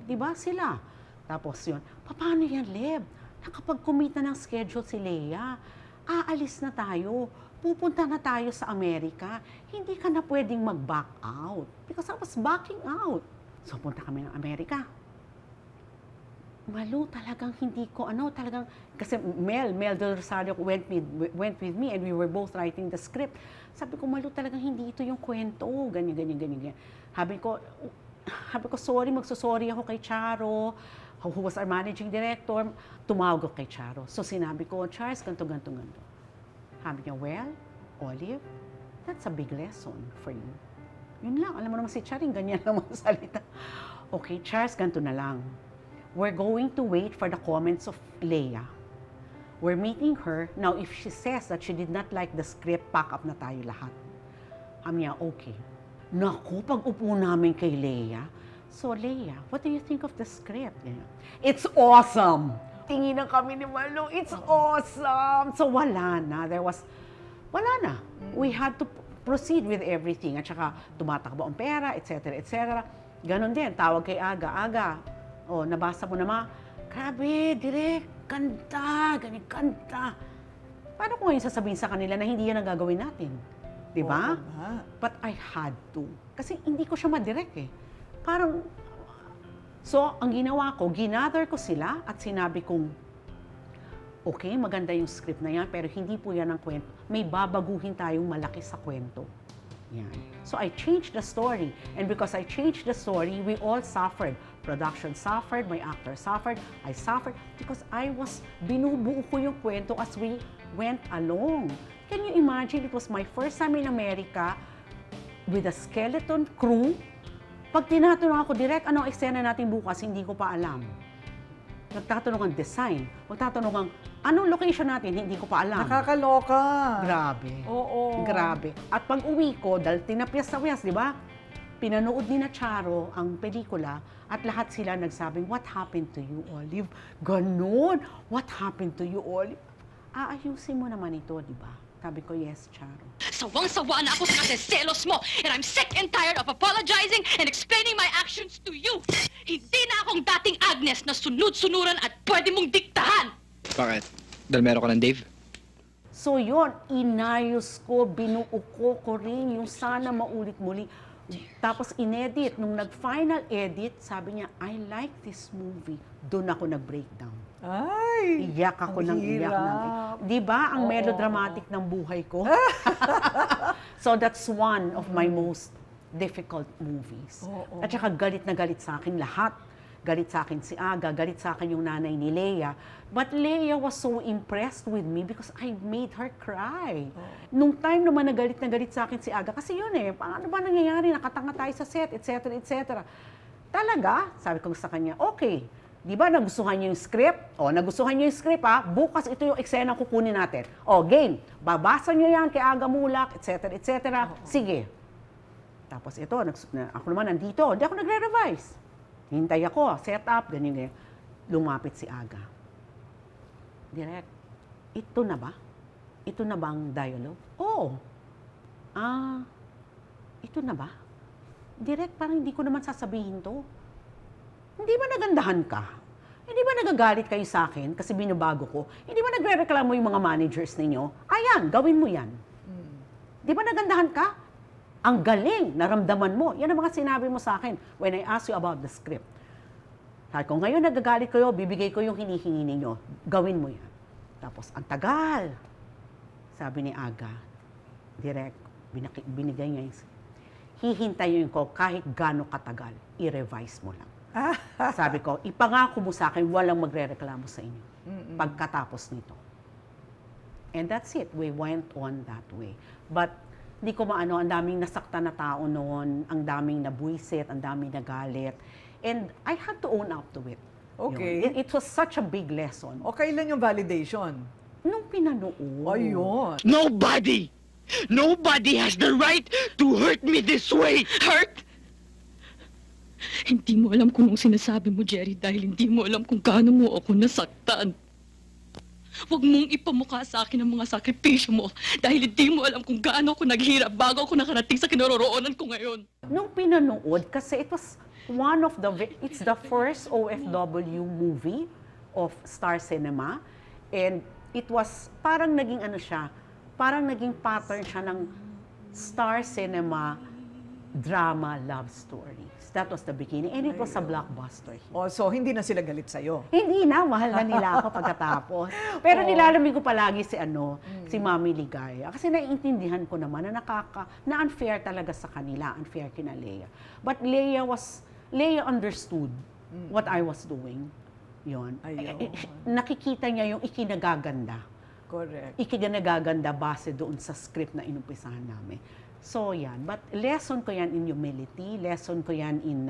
Di ba? Sila. Tapos yun, paano yan, Leb? Nakapag-commit na ng schedule si Leia. Aalis na tayo. Pupunta na tayo sa Amerika. Hindi ka na pwedeng mag-back out. Because I was backing out. So, punta kami ng Amerika. Malu, talagang hindi ko, talagang, kasi Mel Del Rosario went with me and we were both writing the script. Sabi ko, Malu, talagang hindi ito yung kwento. Ganyan. Sabi ko, sorry, magsusorry ako kay Charo, who was our managing director. Tumawag ako kay Charo. So sinabi ko, Charles, ganto. Sabi niya, well, Olive, that's a big lesson for you. Yun lang, alam mo naman si Charing, ganyan naman salita. Okay, Charles, ganto na lang. We're going to wait for the comments of Leia. We're meeting her. Now, if she says that she did not like the script, pack up na tayo lahat. Sabi niya, okay. Naku, pag upo namin kay Leia, so Leia, what do you think of the script? It's awesome! Tinginan kami ni Malu, it's awesome! So wala na. We had to proceed with everything. At saka tumatakbo ang pera, etc. Ganon din, tawag kay Aga. Nabasa mo naman, grabe, direk, kanta. Paano ko ngayon sasabihin sa kanila na hindi yan ang gagawin natin? Diba? But I had to. Kasi hindi ko siya madirect eh. So, ang ginawa ko, ginather ko sila at sinabi kong, okay, maganda yung script na yan, pero hindi po yan ang kwento. May babaguhin tayong malaki sa kwento. Yan. So, I changed the story. And because I changed the story, we all suffered. Production suffered, my actor suffered, I suffered, because binubuo ko yung kwento as we went along. Can you imagine, it was my first time in America with a skeleton crew. Pag tinatanong ako, direct, anong eksena natin bukas, hindi ko pa alam. Nagtatanong ang design. Magtatanong ang, anong location natin, hindi ko pa alam. Nakakaloka. Grabe. Oo. Grabe. At pag uwi ko, dahil tinapyas-tapyas, di ba? Pinanood ni na Charo ang pelikula at lahat sila nagsabing, what happened to you, Olive? Ganon. What happened to you, Olive? Aayusin mo naman ito, di ba? Sabi ko, yes, Charo. Sawang-sawa na ako sa kaseselos mo, and I'm sick and tired of apologizing and explaining my actions to you. Hindi na akong dating Agnes na sunod-sunuran at pwede mong diktahan. Bakit? Dahil meron ka ng Dave? So yun, inayos ko, binuo ko rin yung sana maulit muli. Tapos inedit, nung nag-final edit, sabi niya, I like this movie. Doon ako nag-breakdown. Ay! Iyak ako ng iyak. Di ba ang melodramatic ng buhay ko? So that's one of my most difficult movies. At saka galit na galit sa akin lahat. Galit sa akin si Aga, galit sa akin yung nanay ni Leia. But Leia was so impressed with me because I made her cry. Nung time naman na galit sa akin si Aga, kasi yun paano ba nangyayari? Nakatanga tayo sa set, etc. Talaga, sabi ko sa kanya, okay, di ba nagustuhan niyo yung script? Nagustuhan niyo yung script bukas ito yung eksena kukunin natin. Game, babasa niyo yan kay Aga Mulak, etc. Sige. Tapos ito, ako naman nandito, hindi ako nagre-revise. Hintay ako, set up, ganyan. Lumapit si Aga. Direct, ito na ba? Ito na bang dialogue? Oo. Ito na ba? Direct, parang hindi ko naman sasabihin to. Hindi ba nagandahan ka? Hindi ba nagagalit kayo sa akin kasi binabago ko? Hindi ba nagre-reklamo yung mga managers ninyo? Ayan, gawin mo yan. Di ba nagandahan ka? Ang galing, naramdaman mo. Yan ang mga sinabi mo sa akin when I asked you about the script. Sabi ko, ngayon nagagalit kayo, bibigay ko yung hinihingi ninyo. Gawin mo yan. Tapos, ang tagal. Sabi ni Aga, direct, binigay niya yung hihintayin ko kahit gaano katagal, i-revise mo lang. Sabi ko, ipangako mo sa akin, walang magre-reklamo sa inyo pagkatapos nito. And that's it. We went on that way. But hindi ko maano, ang daming nasaktan na tao noon, ang daming nabuisit, ang daming nagalit. And I had to own up to it. Okay. It was such a big lesson. O kailan yung validation? Nung pinanood. Ayun. Nobody has the right to hurt me this way. Hurt? Hindi mo alam kung anong sinasabi mo, Jerry, dahil hindi mo alam kung gaano mo ako nasaktan. Huwag mong ipamukha sa akin ang mga sakripisyo mo dahil hindi mo alam kung gaano ako naghirap bago ako nakarating sa kinaroroonan ko ngayon. Nung pinanood, kasi it's the first OFW movie of Star Cinema, and it was parang naging parang naging pattern siya ng Star Cinema drama love stories. That was the beginning, and it was a blockbuster. Oh, so hindi na sila galit sa'yo? Hindi na, mahal na nila ako pagkatapos. Pero nilalamig ko palagi si Mami Ligaya. Kasi naiintindihan ko naman na unfair talaga sa kanila, unfair kina Leia. But Leia understood what I was doing. Yun. Nakikita niya yung ikinagaganda. Correct. Ikinagaganda base doon sa script na inumpisahan namin. So, yan. But lesson ko yan in humility, lesson ko yan in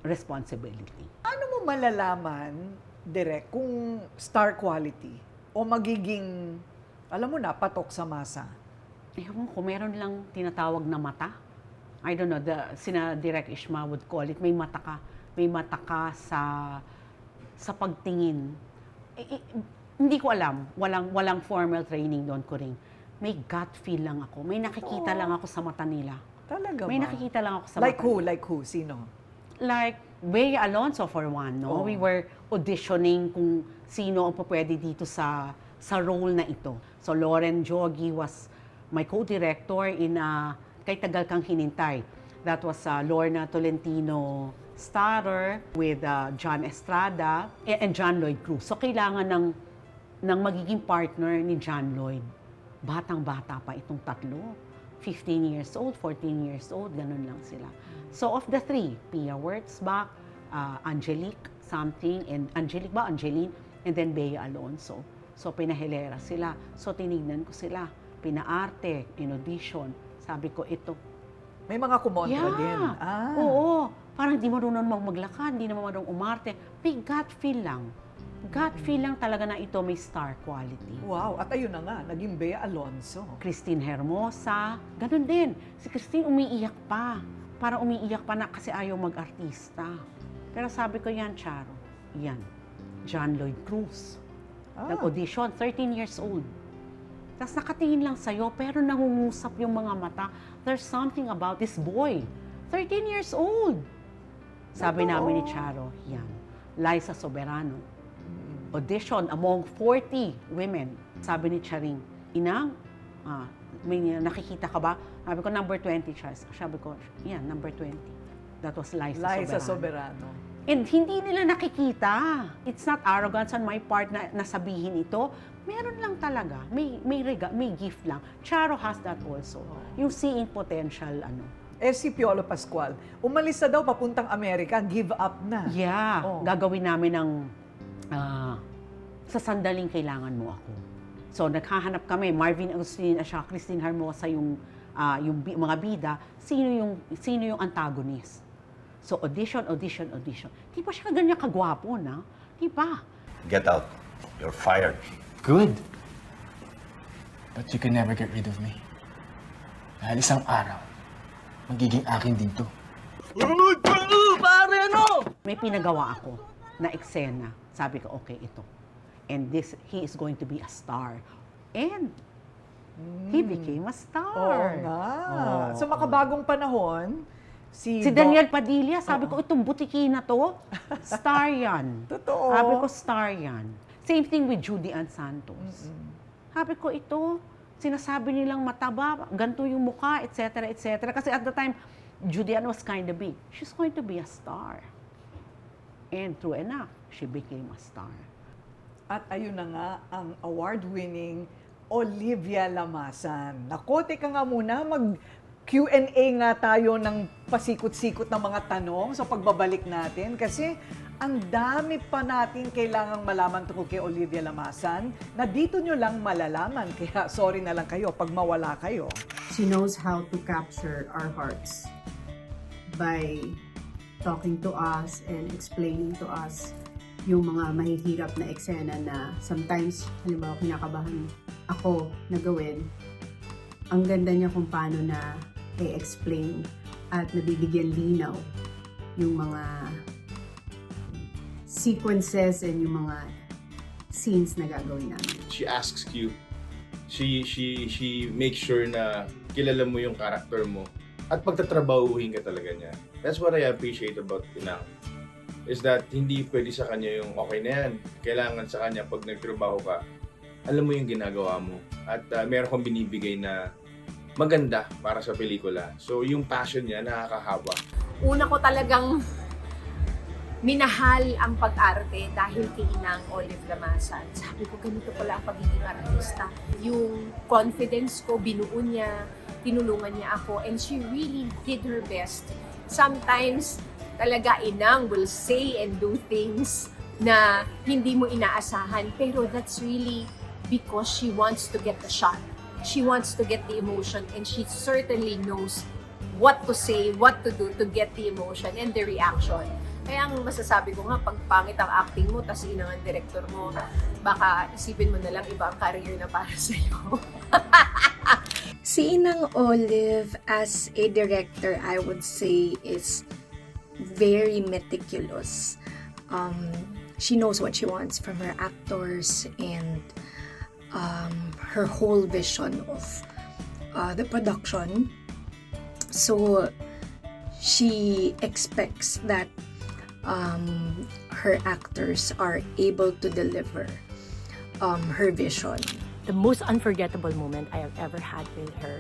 responsibility. Ano mo malalaman, Direk, kung star quality o magiging, alam mo na, patok sa masa? Ewan ko, meron lang tinatawag na mata. I don't know, sina Direk Ishma would call it, may mata ka. May mata ka sa pagtingin. Hindi ko alam, walang formal training doon ko rin. May gut feel lang ako. May nakikita lang ako sa mata nila. Talaga May ba? nakikita lang ako sa Like mata who? nila. Like who? Sino? Like Bea Alonso for one, no? Oh. We were auditioning kung sino ang pwede dito sa role na ito. So Lauren Jogi was my co-director in Kay Tagal Kang Hinintay. That was Lorna Tolentino starrer with John Estrada and John Lloyd Cruz. So kailangan ng magiging partner ni John Lloyd. Batang-bata pa itong tatlo. 15 years old, 14 years old, ganun lang sila. So of the three, Pia Wurtzbach, Angelique something, and Angeline, and then Bea Alonso. So pinahilera sila. So tinignan ko sila. Pinaarte, in audition. Sabi ko, ito. May mga kumontra din. Oo. Parang di marunong maglakad, di naman marunong umarte. May gut feel lang. Gut feel lang talaga na ito may star quality. Wow, at ayun na nga, naging Bea Alonso. Christine Hermosa, ganun din. Si Christine umiiyak pa. Parang umiiyak pa na kasi ayaw mag-artista. Pero sabi ko yan, Charo, yan. John Lloyd Cruz. Nag-audition, 13 years old. Tapos nakatingin lang sa'yo, pero nangungusap yung mga mata. There's something about this boy. 13 years old. Sabi namin ni Charo, yan. Liza Soberano. Audition among 40 women. Sabi ni Charing, Inang, may nakikita ka ba? Sabi ko, number 20 siya. Sabi ko, yan, number 20. That was Liza Soberano. And hindi nila nakikita. It's not arrogance on my part na nasabihin ito. Meron lang talaga. May gift lang. Charo has that also. Yung seeing potential, Si Piolo Pascual, umalis na daw papuntang Amerika, give up na. Yeah. Gagawin namin ng sa sandaling kailangan mo ako. So, naghahanap kami, Marvin Agustin at Christine Hermosa yung mga bida, sino yung antagonist. So, audition. Di ba siya ganyan kagwapo, na? Di ba? Get out. You're fired. Good. But you can never get rid of me. Dahil isang araw, magiging akin din to. Pare, may pinagawa ako na eksena. Sabi ko, okay, ito. And he is going to be a star. And he became a star. Oo nga. So makabagong panahon, Si Daniel Padilla, sabi ko, itong butiki na to, star yan. Totoo. Sabi ko, star yan. Same thing with Judy Ann Santos. Sabi ko, ito, sinasabi nilang mataba, ganito yung mukha, etc., etc. Kasi at the time, Judy Ann was kind of big. She's going to be a star. And true enough, she became a star. At ayun na nga, ang award-winning Olivia Lamasan. Nako, teka nga muna, mag-Q&A nga tayo ng pasikot-sikot ng mga tanong sa pagbabalik natin. Kasi ang dami pa natin kailangang malaman tungkol kay Olivia Lamasan na dito nyo lang malalaman. Kaya sorry na lang kayo pag mawala kayo. She knows how to capture our hearts by talking to us and explaining to us yung mga mahihirap na eksena na sometimes, halimbawa, kinakabahan ako na gawin. Ang ganda niya kung paano na i-explain at nabibigyan linaw yung mga sequences and yung mga scenes na gagawin namin. She asks you. She makes sure na kilala mo yung character mo at pagtatrabahuhin ka talaga niya. That's what I appreciate about Inang. Is that hindi pwede sa kanya yung okay na yan. Kailangan sa kanya pag nagtrabaho ka, alam mo yung ginagawa mo. At meron kang binibigay na maganda para sa pelikula. So yung passion niya nakakahawa. Una ko talagang minahal ang pag-arte dahil kay Inang Olive Lamasan. Sabi ko, ganito pala ang pagiging artista. Yung confidence ko, binuo niya, tinulungan niya ako, and she really did her best. Sometimes, talaga Inang will say and do things na hindi mo inaasahan, pero that's really because she wants to get the shot. She wants to get the emotion, and she certainly knows what to say, what to do to get the emotion and the reaction. Kaya ang masasabi ko nga, pag pangit ang acting mo, tas Inang ang director mo, baka isipin mo na lang iba ang career na para sa'yo. Si Inang Olive as a director, I would say, is very meticulous. She knows what she wants from her actors and her whole vision of the production. So she expects that her actors are able to deliver her vision. The most unforgettable moment I have ever had with her,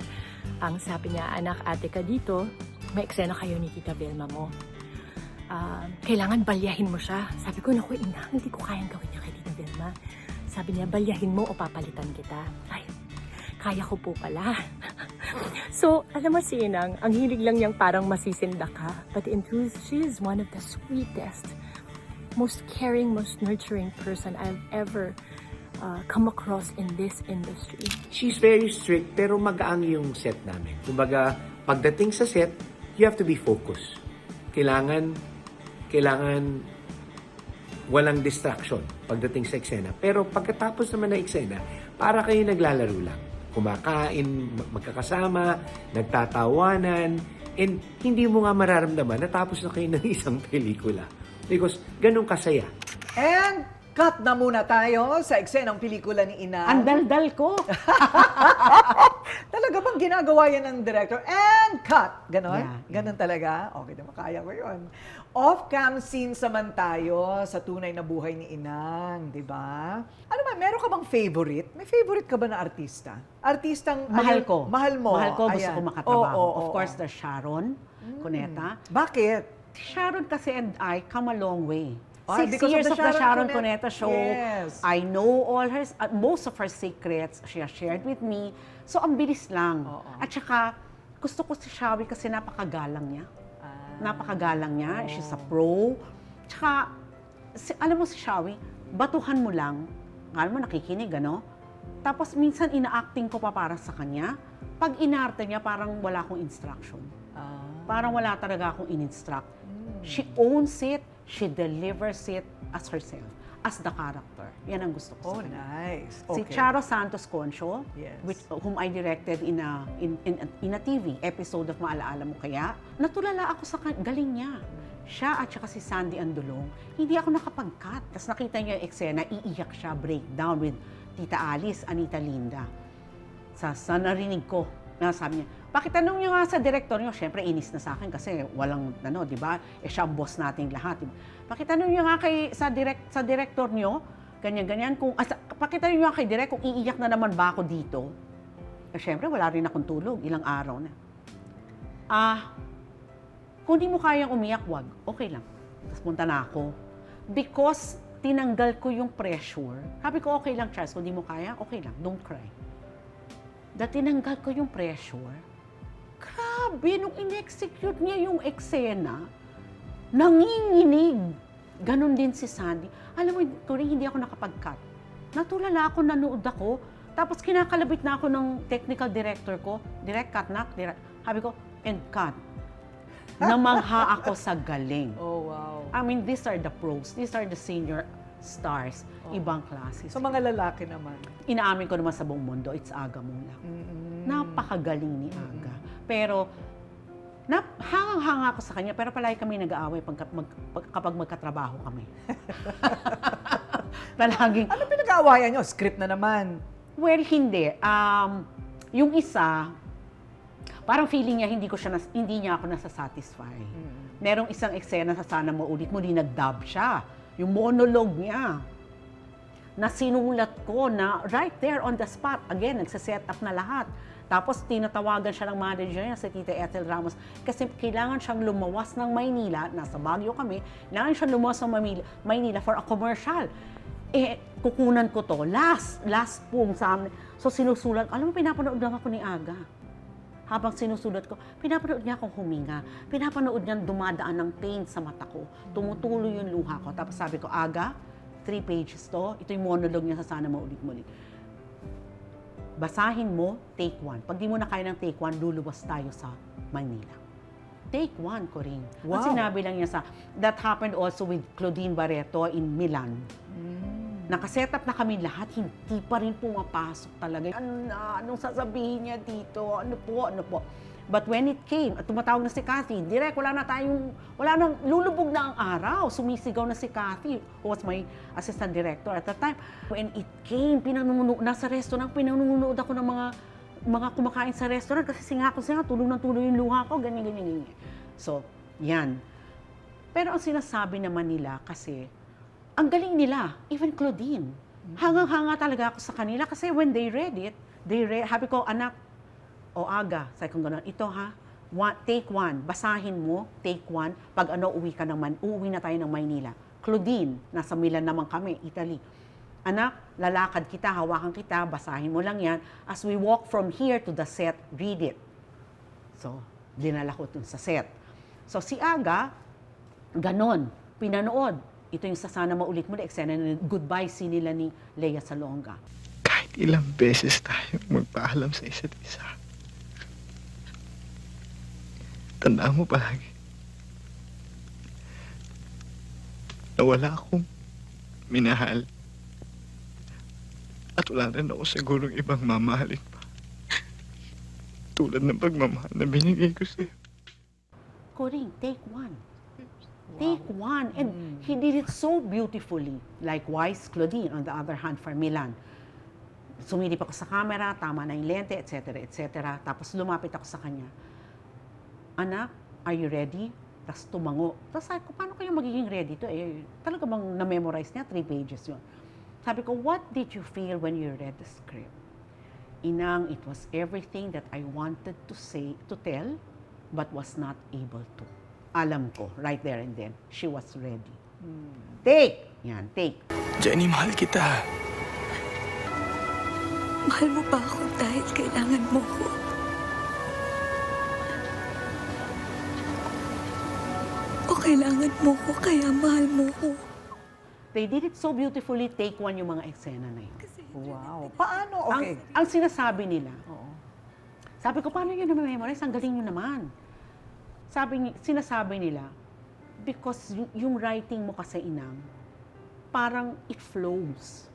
ang sabi niya, anak, ate ka dito, may eksena kayo ni Tita Vilma mo. Kailangan balyahin mo siya. Sabi ko, naku, Inang, hindi ko kayang gawin niya kay Tita Vilma. Sabi niya, balyahin mo o papalitan kita. Ay, kaya ko po pala. So, alam mo si Inang, ang hilig lang niyang parang masisinda ka. But in truth, she is one of the sweetest, most caring, most nurturing person I've ever come across in this industry. She's very strict pero magaan yung set namin. Kumbaga, pagdating sa set, you have to be focused. Kailangan walang distraction pagdating sa eksena. Pero pagkatapos naman ng eksena, para kayo naglalaro lang. Kumakain, magkakasama, nagtatawanan, and hindi mo nga mararamdaman natapos na kayo ng isang pelikula. Because ganun kasaya. And cut na muna tayo sa eksenang pelikula ni Inang. Ang daldal ko. Talaga bang ginagawa yan ng director? And cut! Ganon? Yeah. Ganon talaga? Okay naman, kaya ko yun. Off-cam scenes naman tayo sa tunay na buhay ni Inang, di ba? Ano ba, meron ka bang favorite? May favorite ka ba na artista? Artistang... Mahal ko. Mahal mo. Mahal ko, gusto Ayan. ko makatrabaho. Oo, Of course, there's Sharon Cuneta. Bakit? Sharon kasi and I come a long way. Ay, 6 because years of the Sharon Cuneta Cuneta show. Yes. I know all her, most of her secrets she has shared with me. So, ang bilis lang. At saka, gusto ko si Shawi kasi napakagalang niya. Napakagalang niya. She's a pro. Tsaka, alam mo si Shawi, batuhan mo lang. Alam mo, nakikinig, ano? Tapos, minsan ina-acting ko pa para sa kanya. Pag inarte niya, parang wala akong instruction. Parang wala talaga akong in-instruct. She owns it. She delivers it as herself, as the character. Yan ang gusto ko sa kanya. Nice. Si Okay. Charo Santos Concho, Yes. whom I directed in a TV episode of Maalaala Mo Kaya, natulala ako sa galing niya. Siya at saka si Sandy Andulong, hindi ako nakapag-cut. Tapos nakita niya yung eksena, iiyak siya, breakdown with Tita Alice, Anita Linda. Sa narinig ko, sabi niya, Pakitanong nyo nga sa director nyo, syempre inis na sa akin kasi walang, di ba? Siya ang boss nating lahat. Diba? Pakitanong nyo nga sa director nyo, ganyan-ganyan, pakitanong nyo nga kay direct kung iiyak na naman ba ako dito. Syempre, wala rin akong tulog, ilang araw na. Kung di mo kayang umiyak, wag, okay lang. Tapos punta na ako. Because tinanggal ko yung pressure. Sabi ko, okay lang, Charles, kung di mo kaya, okay lang, don't cry. Tinanggal ko yung pressure, grabe, nung in-execute niya yung eksena, nanginginig. Ganon din si Sandy. Alam mo, Tori, hindi ako nakapag-cut. Natulala ako, nanood ako, tapos kinakalabit na ako ng technical director ko, direct cut na, sabi ko, and cut. Namangha ako sa galing. Oh, wow. I mean, these are the pros. These are the senior stars. Ibang klase. Sa mga lalaki naman. Inaamin ko naman sa buong mundo, it's Aga Mulak. Napakagaling ni Aga. Pero, hangang-hanga ako sa kanya, pero palagi kami nag-aaway kapag magkatrabaho kami. Palaging... Ano pinag-aawayan nyo? Script na naman. Well, hindi. Yung isa, parang feeling niya hindi niya ako nasa-satisfy. Merong isang eksena sa Sana Maulit-Muli, nag-dub siya. Yung monologue niya, na sinulat ko na right there on the spot. Again, nagsaset up na lahat. Tapos tinatawagan siya ng manager niya, si Tita Ethel Ramos, kasi kailangan siyang lumawas ng Maynila, nasa Baguio kami, kailangan siyang lumawas ng Maynila for a commercial. Kukunan ko to, last pong sa amin. So sinusulat, alam mo, pinapanood lang ako ni Aga. Habang sinusulat ko, pinapanood niya akong huminga. Pinapanood niya dumadaan ng pain sa mata ko. Tumutuloy yung luha ko. Tapos sabi ko, Aga, 3 pages to. Ito yung monologue niya sa Sana Maulit-Muli. Basahin mo, take 1. Pag di mo na kaya ng take 1, luluwas tayo sa Manila. Take 1, Corinne. Wow. Ang sinabi lang niya that happened also with Claudine Barreto in Milan. Nakaset up na kami lahat, hindi pa rin pumapasok talaga. Anong sasabihin niya dito? Ano po? But when it came, at tumatawag na si Cathy, direct, wala nang, lulubog na ang araw. Sumisigaw na si Cathy, who was my assistant director at that time. When it came, nasa restaurant, pinanunood ako ng mga kumakain sa restaurant kasi singa tulong ng tulong yung luha ko, ganyan. So, yan. Pero ang sinasabi naman nila kasi, ang galing nila, even Claudine. Hangang-hanga talaga ako sa kanila kasi when they read it, habi ko, anak, Aga, sabi ko gano'n, ito ha, take 1, basahin mo, take 1, pag uuwi na tayo ng Maynila. Claudine, nasa Milan naman kami, Italy. Anak, lalakad kita, hawakan kita, basahin mo lang yan. As we walk from here to the set, read it. So, dinala ko dun sa set. So, si Aga, ganon, pinanood. Ito yung sa Sana Maulit-Muli, eksena na goodbye scene nila ni Lea Salonga. Kahit ilang beses tayo magpaalam sa isa't isa. Tandaan mo palagi na wala akong minahal at wala rin ako sigurong ibang mamahalin pa. Tulad ng pagmamahal na binigay ko sa'yo. Corinne, take 1. Take 1. And he did it so beautifully. Likewise, Claudine, on the other hand, for Milan. Sumilip ako sa camera, tama na yung lente, etc., etc. Tapos lumapit ako sa kanya. Anak, are you ready? Tapos tumango. Tapos sabi ko, paano kayo magiging ready to? Talaga bang na-memorize niya? 3 pages yun. Sabi ko, what did you feel when you read the script? Inang, it was everything that I wanted to tell, but was not able to. Alam ko, right there and then, she was ready. Take! Yan, take. Jenny, mahal kita. Mahal mo ba ako dahil kailangan mo ko? O kailangan mo ko kaya mahal mo ko? They did it so beautifully, take 1 yung mga eksena na yun. Wow. Paano? Okay. Ang sinasabi nila, sabi ko, paano yun na-memorize? Ang galing nyo naman. Sinasabi nila, because yung writing mo kasi, Inang, parang it flows.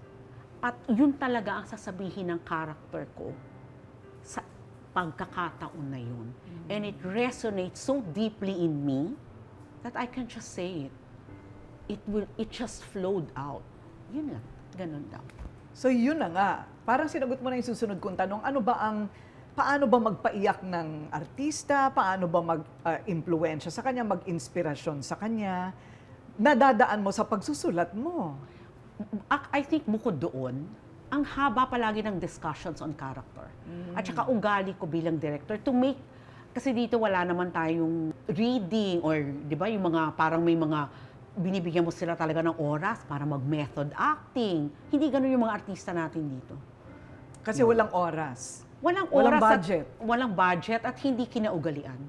At yun talaga ang sasabihin ng character ko sa pagkakataon na yun. And it resonates so deeply in me that I can just say it. It just flowed out. Yun lang. Ganun daw. So yun na nga. Parang sinagot mo na yung susunod kong tanong, ano ba ang paano ba magpaiyak ng artista, paano ba mag-impluensya sa kanya, mag-inspirasyon sa kanya, nadadaan mo sa pagsusulat mo. I think bukod doon, ang haba palagi ng discussions on character. At saka ugali ko bilang director to make, kasi dito wala naman tayong reading or, di ba, yung mga parang may mga binibigyan mo sila talaga ng oras para mag-method acting. Hindi ganun yung mga artista natin dito. Kasi walang oras. Walang Walang oras budget. Walang budget at hindi kinaugalian.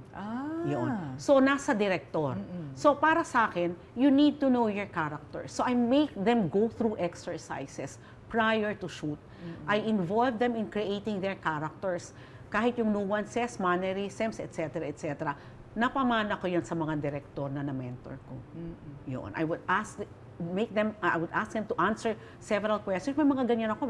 Yun. So, nasa director. So, para sa akin, you need to know your character. So, I make them go through exercises prior to shoot. I involve them in creating their characters. Kahit yung nuances, mannerisms, etc., etc. Napamana ko yun sa mga director na na-mentor ko. Yun. I would ask them to answer several questions. May mga ganyan ako.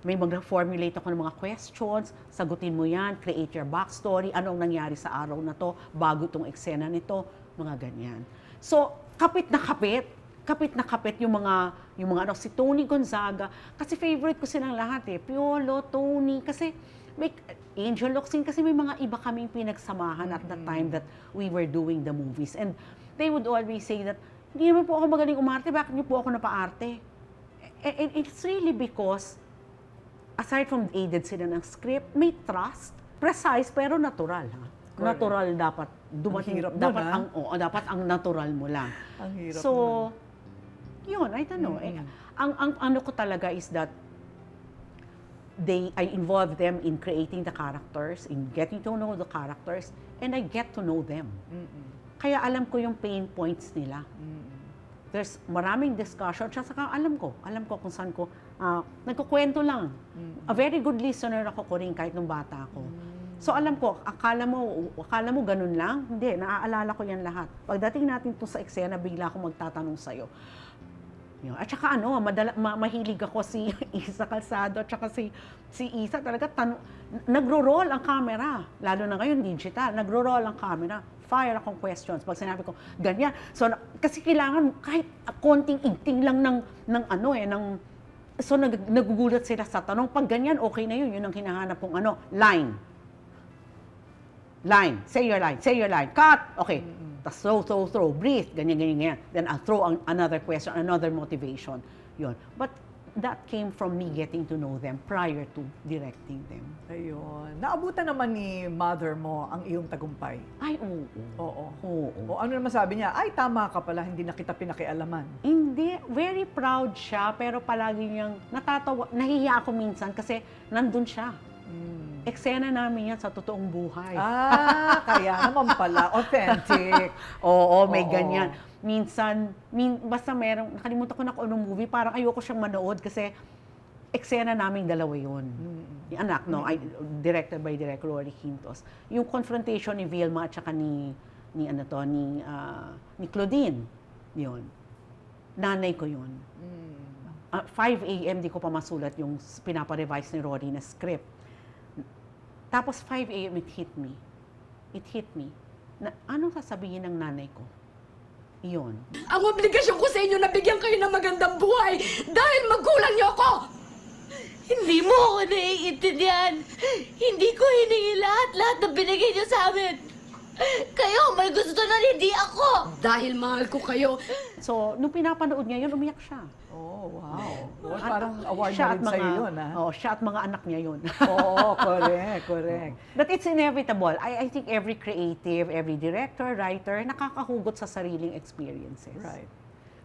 May mag-formulate ako ng mga questions. Sagutin mo yan. Create your backstory. Anong nangyari sa araw na to bago itong eksena nito. Mga ganyan. So, kapit na kapit yung mga si Tony Gonzaga. Kasi favorite ko silang lahat eh. Piolo, Tony. Kasi may Angel Locsin. Kasi may mga iba kaming pinagsamahan at the time that we were doing the movies. And they would always say that, hindi naman po ako magaling umarte, bakit niyo po ako napaarte? And it's really because, aside from aided sila ng script, may trust, precise pero natural. Ha? Natural dapat dumating, dapat ang natural mo lang. Ang hirap so, yun, I don't know. Ang ano ko talaga is that I involve them in creating the characters, in getting to know the characters, and I get to know them. Kaya alam ko yung pain points nila. There's maraming discussion. Saka alam ko kung saan ko, nagkukwento lang. A very good listener ako rin kahit nung bata ako. So alam ko, akala mo ganun lang? Hindi, naaalala ko yan lahat. Pagdating natin to sa eksena, bigla ako magtatanong sa'yo. At saka mahilig ako si Isa Calzado at saka si Isa talaga nagro-roll ang camera. Lalo na ngayon digital, nagro-roll ang camera. Fire akong questions. Pag sinabi ko, ganyan. So, kasi kailangan kahit konting igting lang so nagugulat sila sa tanong. Pag ganyan, okay na yun. Yun ang hinahanap kong line. Say your line. Cut! Okay. Tapos throw. Breathe. Ganyan. Then I'll throw another question, another motivation. Yun. But that came from me getting to know them prior to directing them. Ayun. Naabutan naman ni mother mo ang iyong tagumpay? Ay, oo. O ano naman sabi niya? Ay, tama ka pala, hindi na kita pinakialaman. Hindi. Very proud siya, pero palagi niyang natatawa. Nahihiya ako minsan kasi nandun siya. Eksena namin yan sa totoong buhay. Kaya naman pala. Authentic. Oo, may ganyan. Minsan, basta nakalimutan ko na kung anong movie, parang ayoko siyang manood kasi eksena namin dalawa yun. Yung anak, directed by Direk Rory Quintos. Yung confrontation ni Vilma at saka ni Claudine. Yun. Nanay ko yun. 5 a.m. di ko pa masulat yung pinapa-revise ni Rory na script. Tapos 5 a.m. it hit me. Na, anong sasabihin ng nanay ko? Iyon. Ang obligasyon ko sa inyo na bigyan kayo ng magandang buhay dahil magulang niyo ako! Hindi mo ako naiintindihan. Hindi ko hiningi lahat ng binigay niyo sa amin. Kayo, may gusto na hindi ako. Dahil mahal ko kayo. So, nung pinapanood niya yun, umiyak siya. Oh, wow. Parang award siya na rin sa'yo yun, ha? Oo, siya at mga anak niya yun. Oo, correct. But it's inevitable. I think every creative, every director, writer, nakakahugot sa sariling experiences. Right.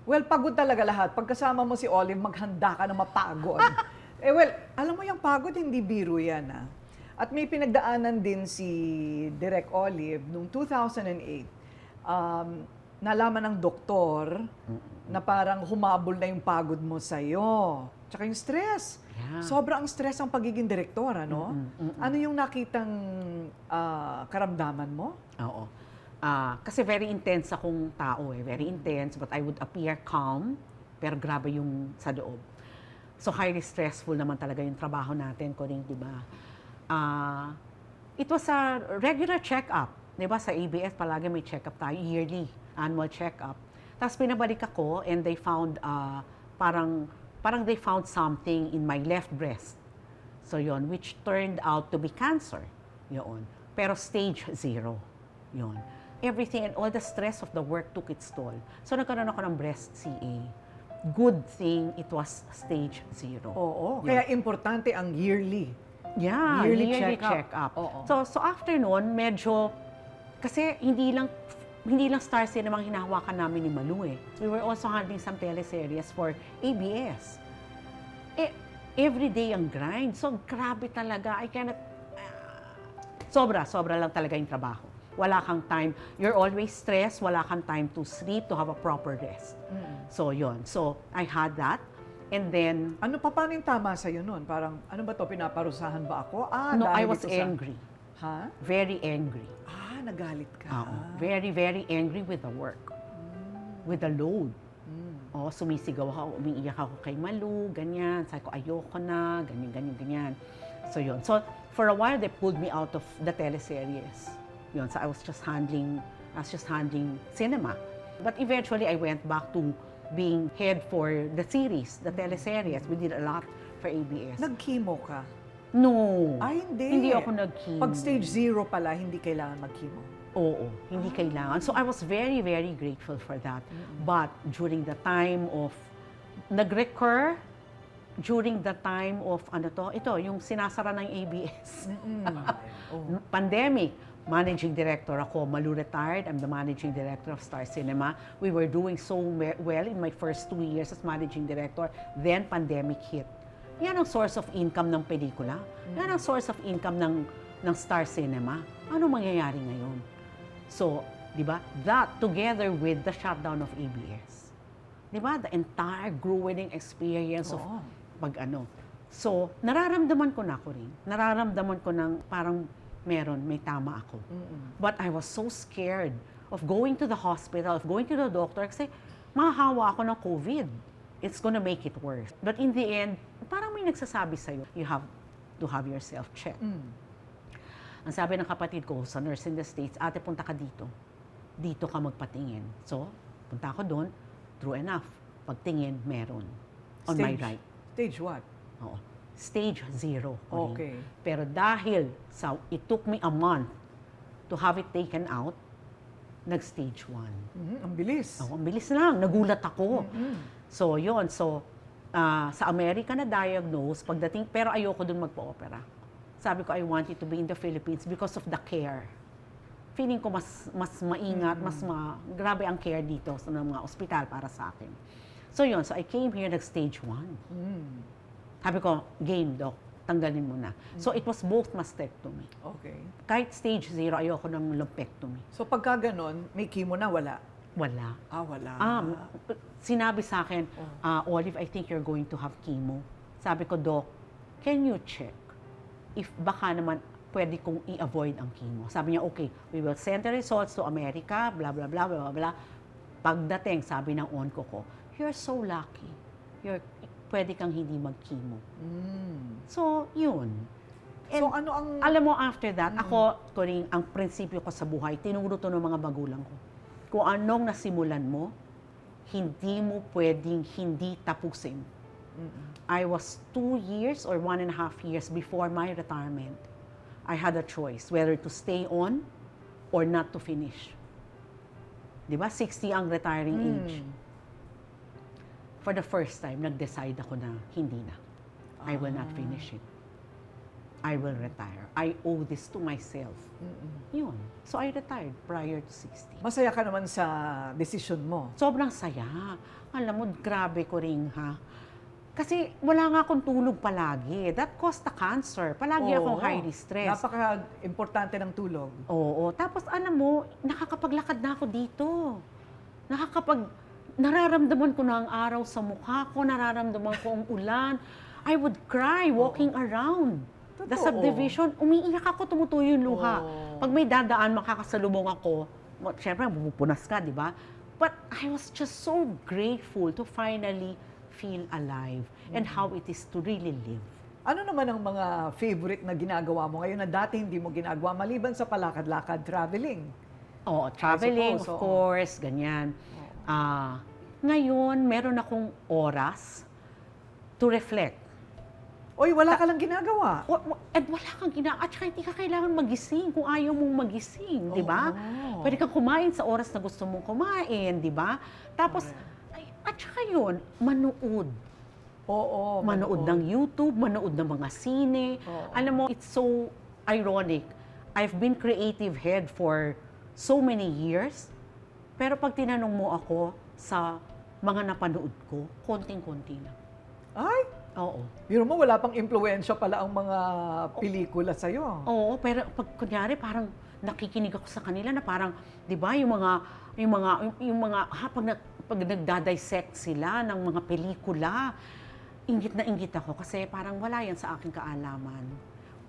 Well, pagod talaga lahat. Pagkasama mo si Olive, maghanda ka na mapagod. Alam mo yung pagod, hindi biro yan, ha? At may pinagdaanan din si Direk Olive noong 2008. Nalaman ng doktor na parang humabol na yung pagod mo sa'yo. Tsaka yung stress. Yeah. Sobrang stress ang pagiging direktor, ano? Ano yung nakitang karamdaman mo? Oo. Kasi very intense akong tao eh. Very intense, but I would appear calm, pero grabe yung sa loob. So highly stressful naman talaga yung trabaho natin, Corinne, di ba? It was a regular check-up. Diba, sa ABS palagi may check-up tayo, yearly, annual check-up. Tapos pinabalik ako and they found, parang they found something in my left breast. So yon, which turned out to be cancer. Yun. Pero stage 0. Yun. Everything and all the stress of the work took its toll. So nagkaroon ako ng breast CA. Good thing it was stage 0. Oo. Yun. Kaya importante ang yearly. Yeah, Yearly check-up. check-up. Oo. So after noon, medyo, kasi hindi lang Star Cinema ang hinahawakan namin ni Malu eh. We were also handling some teleseries for ABS. Everyday ang grind. So grabe talaga. I cannot, sobra lang talaga yung trabaho. Wala kang time. You're always stressed. Wala kang time to sleep, to have a proper rest. So yun. So I had that. And then, paano yung tama sa'yo nun? Parang, ano ba to, pinaparusahan ba ako? no, I dahil was dito sa- angry. Ha? Very angry. Nagalit ka. Very, very angry with the work. With the load. Sumisigaw ako, umiiyak ako kay Malu, ganyan. Sabi ko, ayoko na, ganyan. So yun. So, for a while, they pulled me out of the teleseries. Yun. So, I was just handling cinema. But eventually, I went back to being head for the series, the teleseries. We did a lot for ABS. Nag-chemo ka? No. Ay, hindi. Hindi ako nag-chemo. Pag stage 0 pala, hindi kailangan mag-chemo. Oo, hindi kailangan. So I was very, very grateful for that. But during the time of, nag-recur, during the time of, ito, yung sinasara ng ABS. Pandemic. Managing director ako, Malu retired. I'm the managing director of Star Cinema. We were doing so well in my first 2 years as managing director. Then pandemic hit. Yan ang source of income ng pelikula. Yan ang source of income ng Star Cinema. Ano mangyayari ngayon? So, di ba, that together with the shutdown of ABS. Di ba, the entire grueling experience of pag-ano. So, nararamdaman ko na ako rin. Nararamdaman ko ng parang may tama ako. But I was so scared of going to the hospital, of going to the doctor, kasi mahahawa ako ng COVID. It's gonna make it worse. But in the end, parang may nagsasabi sa'yo, you have to have yourself checked. Ang sabi ng kapatid ko sa nurse in the States, ate, punta ka dito. Dito ka magpatingin. So, punta ako doon. True enough. Pagtingin, meron. On my right. Stage what? Oo. Stage 0. Okay. Pero dahil it took me a month to have it taken out, nag-stage 1. Ang bilis. Oo, ang bilis lang. Nagulat ako. So, yun. So, sa Amerika na diagnose, pero ayoko dun magpa-opera. Sabi ko, I want it to be in the Philippines because of the care. Feeling ko mas maingat, grabe ang care dito sa mga ospital para sa akin. So, yun. So, I came here, nag-stage 1. Sabi ko, game, doc. Tanggalin mo na. So, it was both mastectomy. Okay. Kahit stage 0, ayoko ng lumpectomy. So, pagka ganon, may chemo na, wala? Wala. Wala. Sinabi sa akin, Olive, I think you're going to have chemo. Sabi ko, doc, can you check if baka naman pwede kong i-avoid ang chemo? Sabi niya, okay, we will send the results to America, blah, blah, blah, blah, blah. Pagdating, sabi ng onco ko, you're so lucky. Pwede kang hindi mag-chemo. So, yun. And, so, ano ang... Alam mo, after that, ako, Coring, ang prinsipyo ko sa buhay, tinuro to ng mga magulang ko. Kung anong nasimulan mo, hindi mo pwedeng hindi tapusin. I was 2 years or 1.5 years before my retirement. I had a choice whether to stay on or not to finish. Di ba? 60 ang retiring age. For the first time, nag-decide ako na hindi na. I will not finish it. I will retire. I owe this to myself. Yun. So I retired prior to 60. Masaya ka naman sa decision mo? Sobrang saya. Alam mo, grabe ko rin, ha? Kasi wala nga akong tulog palagi. That caused the cancer. Palagi akong highly stressed. Napaka-importante ng tulog. Oo. Tapos alam mo, nakakapaglakad na ako dito. Nararamdaman ko na ang araw sa mukha ko, nararamdaman ko ang ulan. I would cry walking around. The subdivision, umiiyak ako, tumutuyo yung luha. Pag may dadaan, makakasalubong ako, syempre, pupunas ka, di ba? But I was just so grateful to finally feel alive and how it is to really live. Ano naman ang mga favorite na ginagawa mo ngayon na dati hindi mo ginagawa, maliban sa palakad-lakad, traveling? Oo, traveling, of course, ganyan. Ngayon, meron akong oras to reflect. Oy, wala ka lang ginagawa. At wala kang at saka hindi ka kailangan magising kung ayaw mong magising, di ba? Pwede kang kumain sa oras na gusto mong kumain, di ba? Tapos, at saka yun, manood. Oo, manood ng YouTube, manood ng mga sine. Alam mo, it's so ironic. I've been creative head for so many years, pero pag tinanong mo ako sa mga napanood ko, konting-konti lang. Ay? Oo. Biro mo, wala pang impluensya pala ang mga pelikula sa'yo. Oo, pero pag kunyari parang nakikinig ako sa kanila na parang, 'di ba, pag nagda-dissect sila ng mga pelikula, inggit na inggit ako kasi parang wala yan sa aking kaalaman.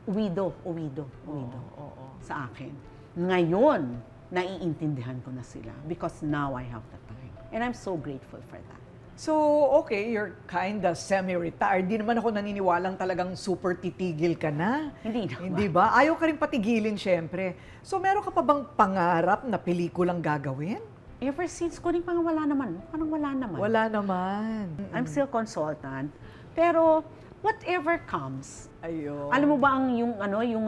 Uwido sa akin. Ngayon, naiintindihan ko na sila because now I have the time. And I'm so grateful for that. So, okay, you're kinda semi-retired. Di naman ako naniniwalang talagang super titigil ka na. Hindi naman. Hindi ba? Ayaw ka rin patigilin, syempre. So, meron ka pa bang pangarap na pelikulang gagawin? Ever since ko rin parang wala naman. Parang wala naman. Wala naman. I'm still consultant. Pero, whatever comes. Ayun. Alam mo ba ang yung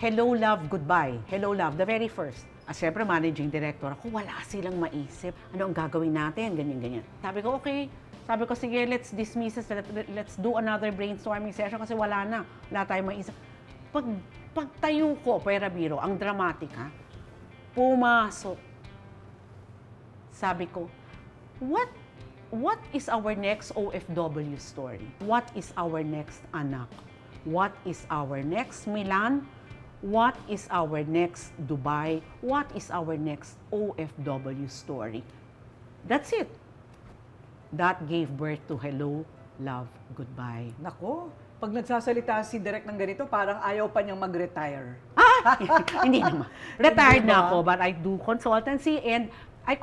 Hello, Love, Goodbye? Hello, Love, the very first. Siyempre, managing director ako, wala silang maisip. Ano ang gagawin natin? Ganyan. Sabi ko, okay. Sabi ko, sige, let's dismiss it. Let's do another brainstorming session kasi wala na. Wala tayong maisip. Pagtayo ko, Pwera Biro, ang dramatic, ha? Pumasok. Sabi ko, what is our next OFW story? What is our next anak? What is our next Milan? What is our next Dubai? What is our next OFW story? That's it. That gave birth to Hello, Love, Goodbye. Nako, pag nagsasalita si Direk ng ganito, parang ayaw pa niyang mag-retire. Hindi naman. Retired na ako, but I do consultancy and I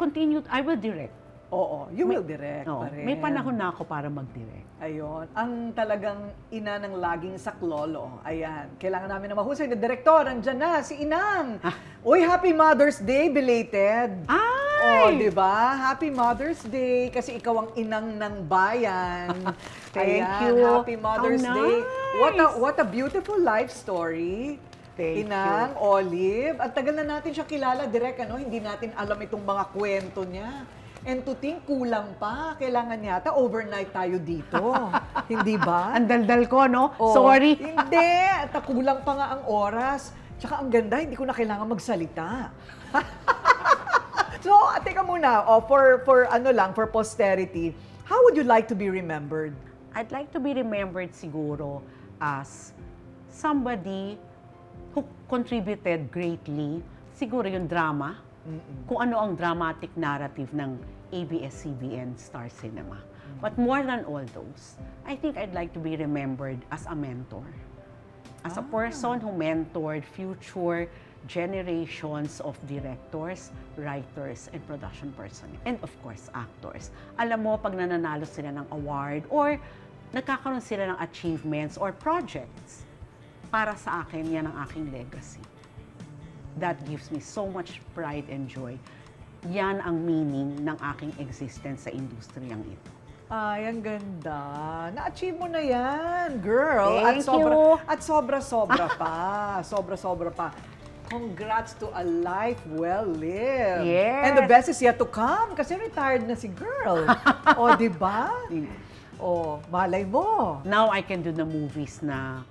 will direct. Oo, you will direct pa rin. May panahon na ako para mag-direct. Ayun. Ang talagang ina ng laging saklolo. Ayan. Kailangan namin na mahusay na direktor. Andyan na, si Inang. Uy, Happy Mother's Day, belated. Ay! Oh, di ba? Happy Mother's Day kasi ikaw ang inang ng bayan. Thank Ayan, you. Happy Mother's How Day. nice. What a beautiful life story. Thank Inang, you. Olive. At tagal na natin siya kilala, Direk, hindi natin alam itong mga kwento niya. And to think, kulang pa. Kailangan yata overnight tayo dito. Hindi ba? Ang daldal ko, no? Oo. Sorry. Hindi. At kulang pa nga ang oras. Tsaka ang ganda, hindi ko na kailangan magsalita. So, teka muna. For posterity, how would you like to be remembered? I'd like to be remembered siguro as somebody who contributed greatly. Siguro yung drama. Kung ano ang dramatic narrative ng ABS-CBN Star Cinema. But more than all those, I think I'd like to be remembered as a mentor. As a person who mentored future generations of directors, writers, and production personnel. And of course, actors. Alam mo, pag nananalo sila ng award or nagkakaroon sila ng achievements or projects, para sa akin, yan ang aking legacy. That gives me so much pride and joy. Yan ang meaning ng aking existence sa industriyang ito. Ay, ang ganda. Na-achieve mo na yan, girl. Thank you. At sobra-sobra pa. Sobra-sobra pa. Congrats to a life well lived. Yes. And the best is yet to come kasi retired na si girl. O, di ba? O, malay mo. Now I can do the movies na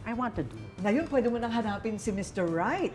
I want to do. Ngayon, pwede mo nang hanapin si Mr. Right.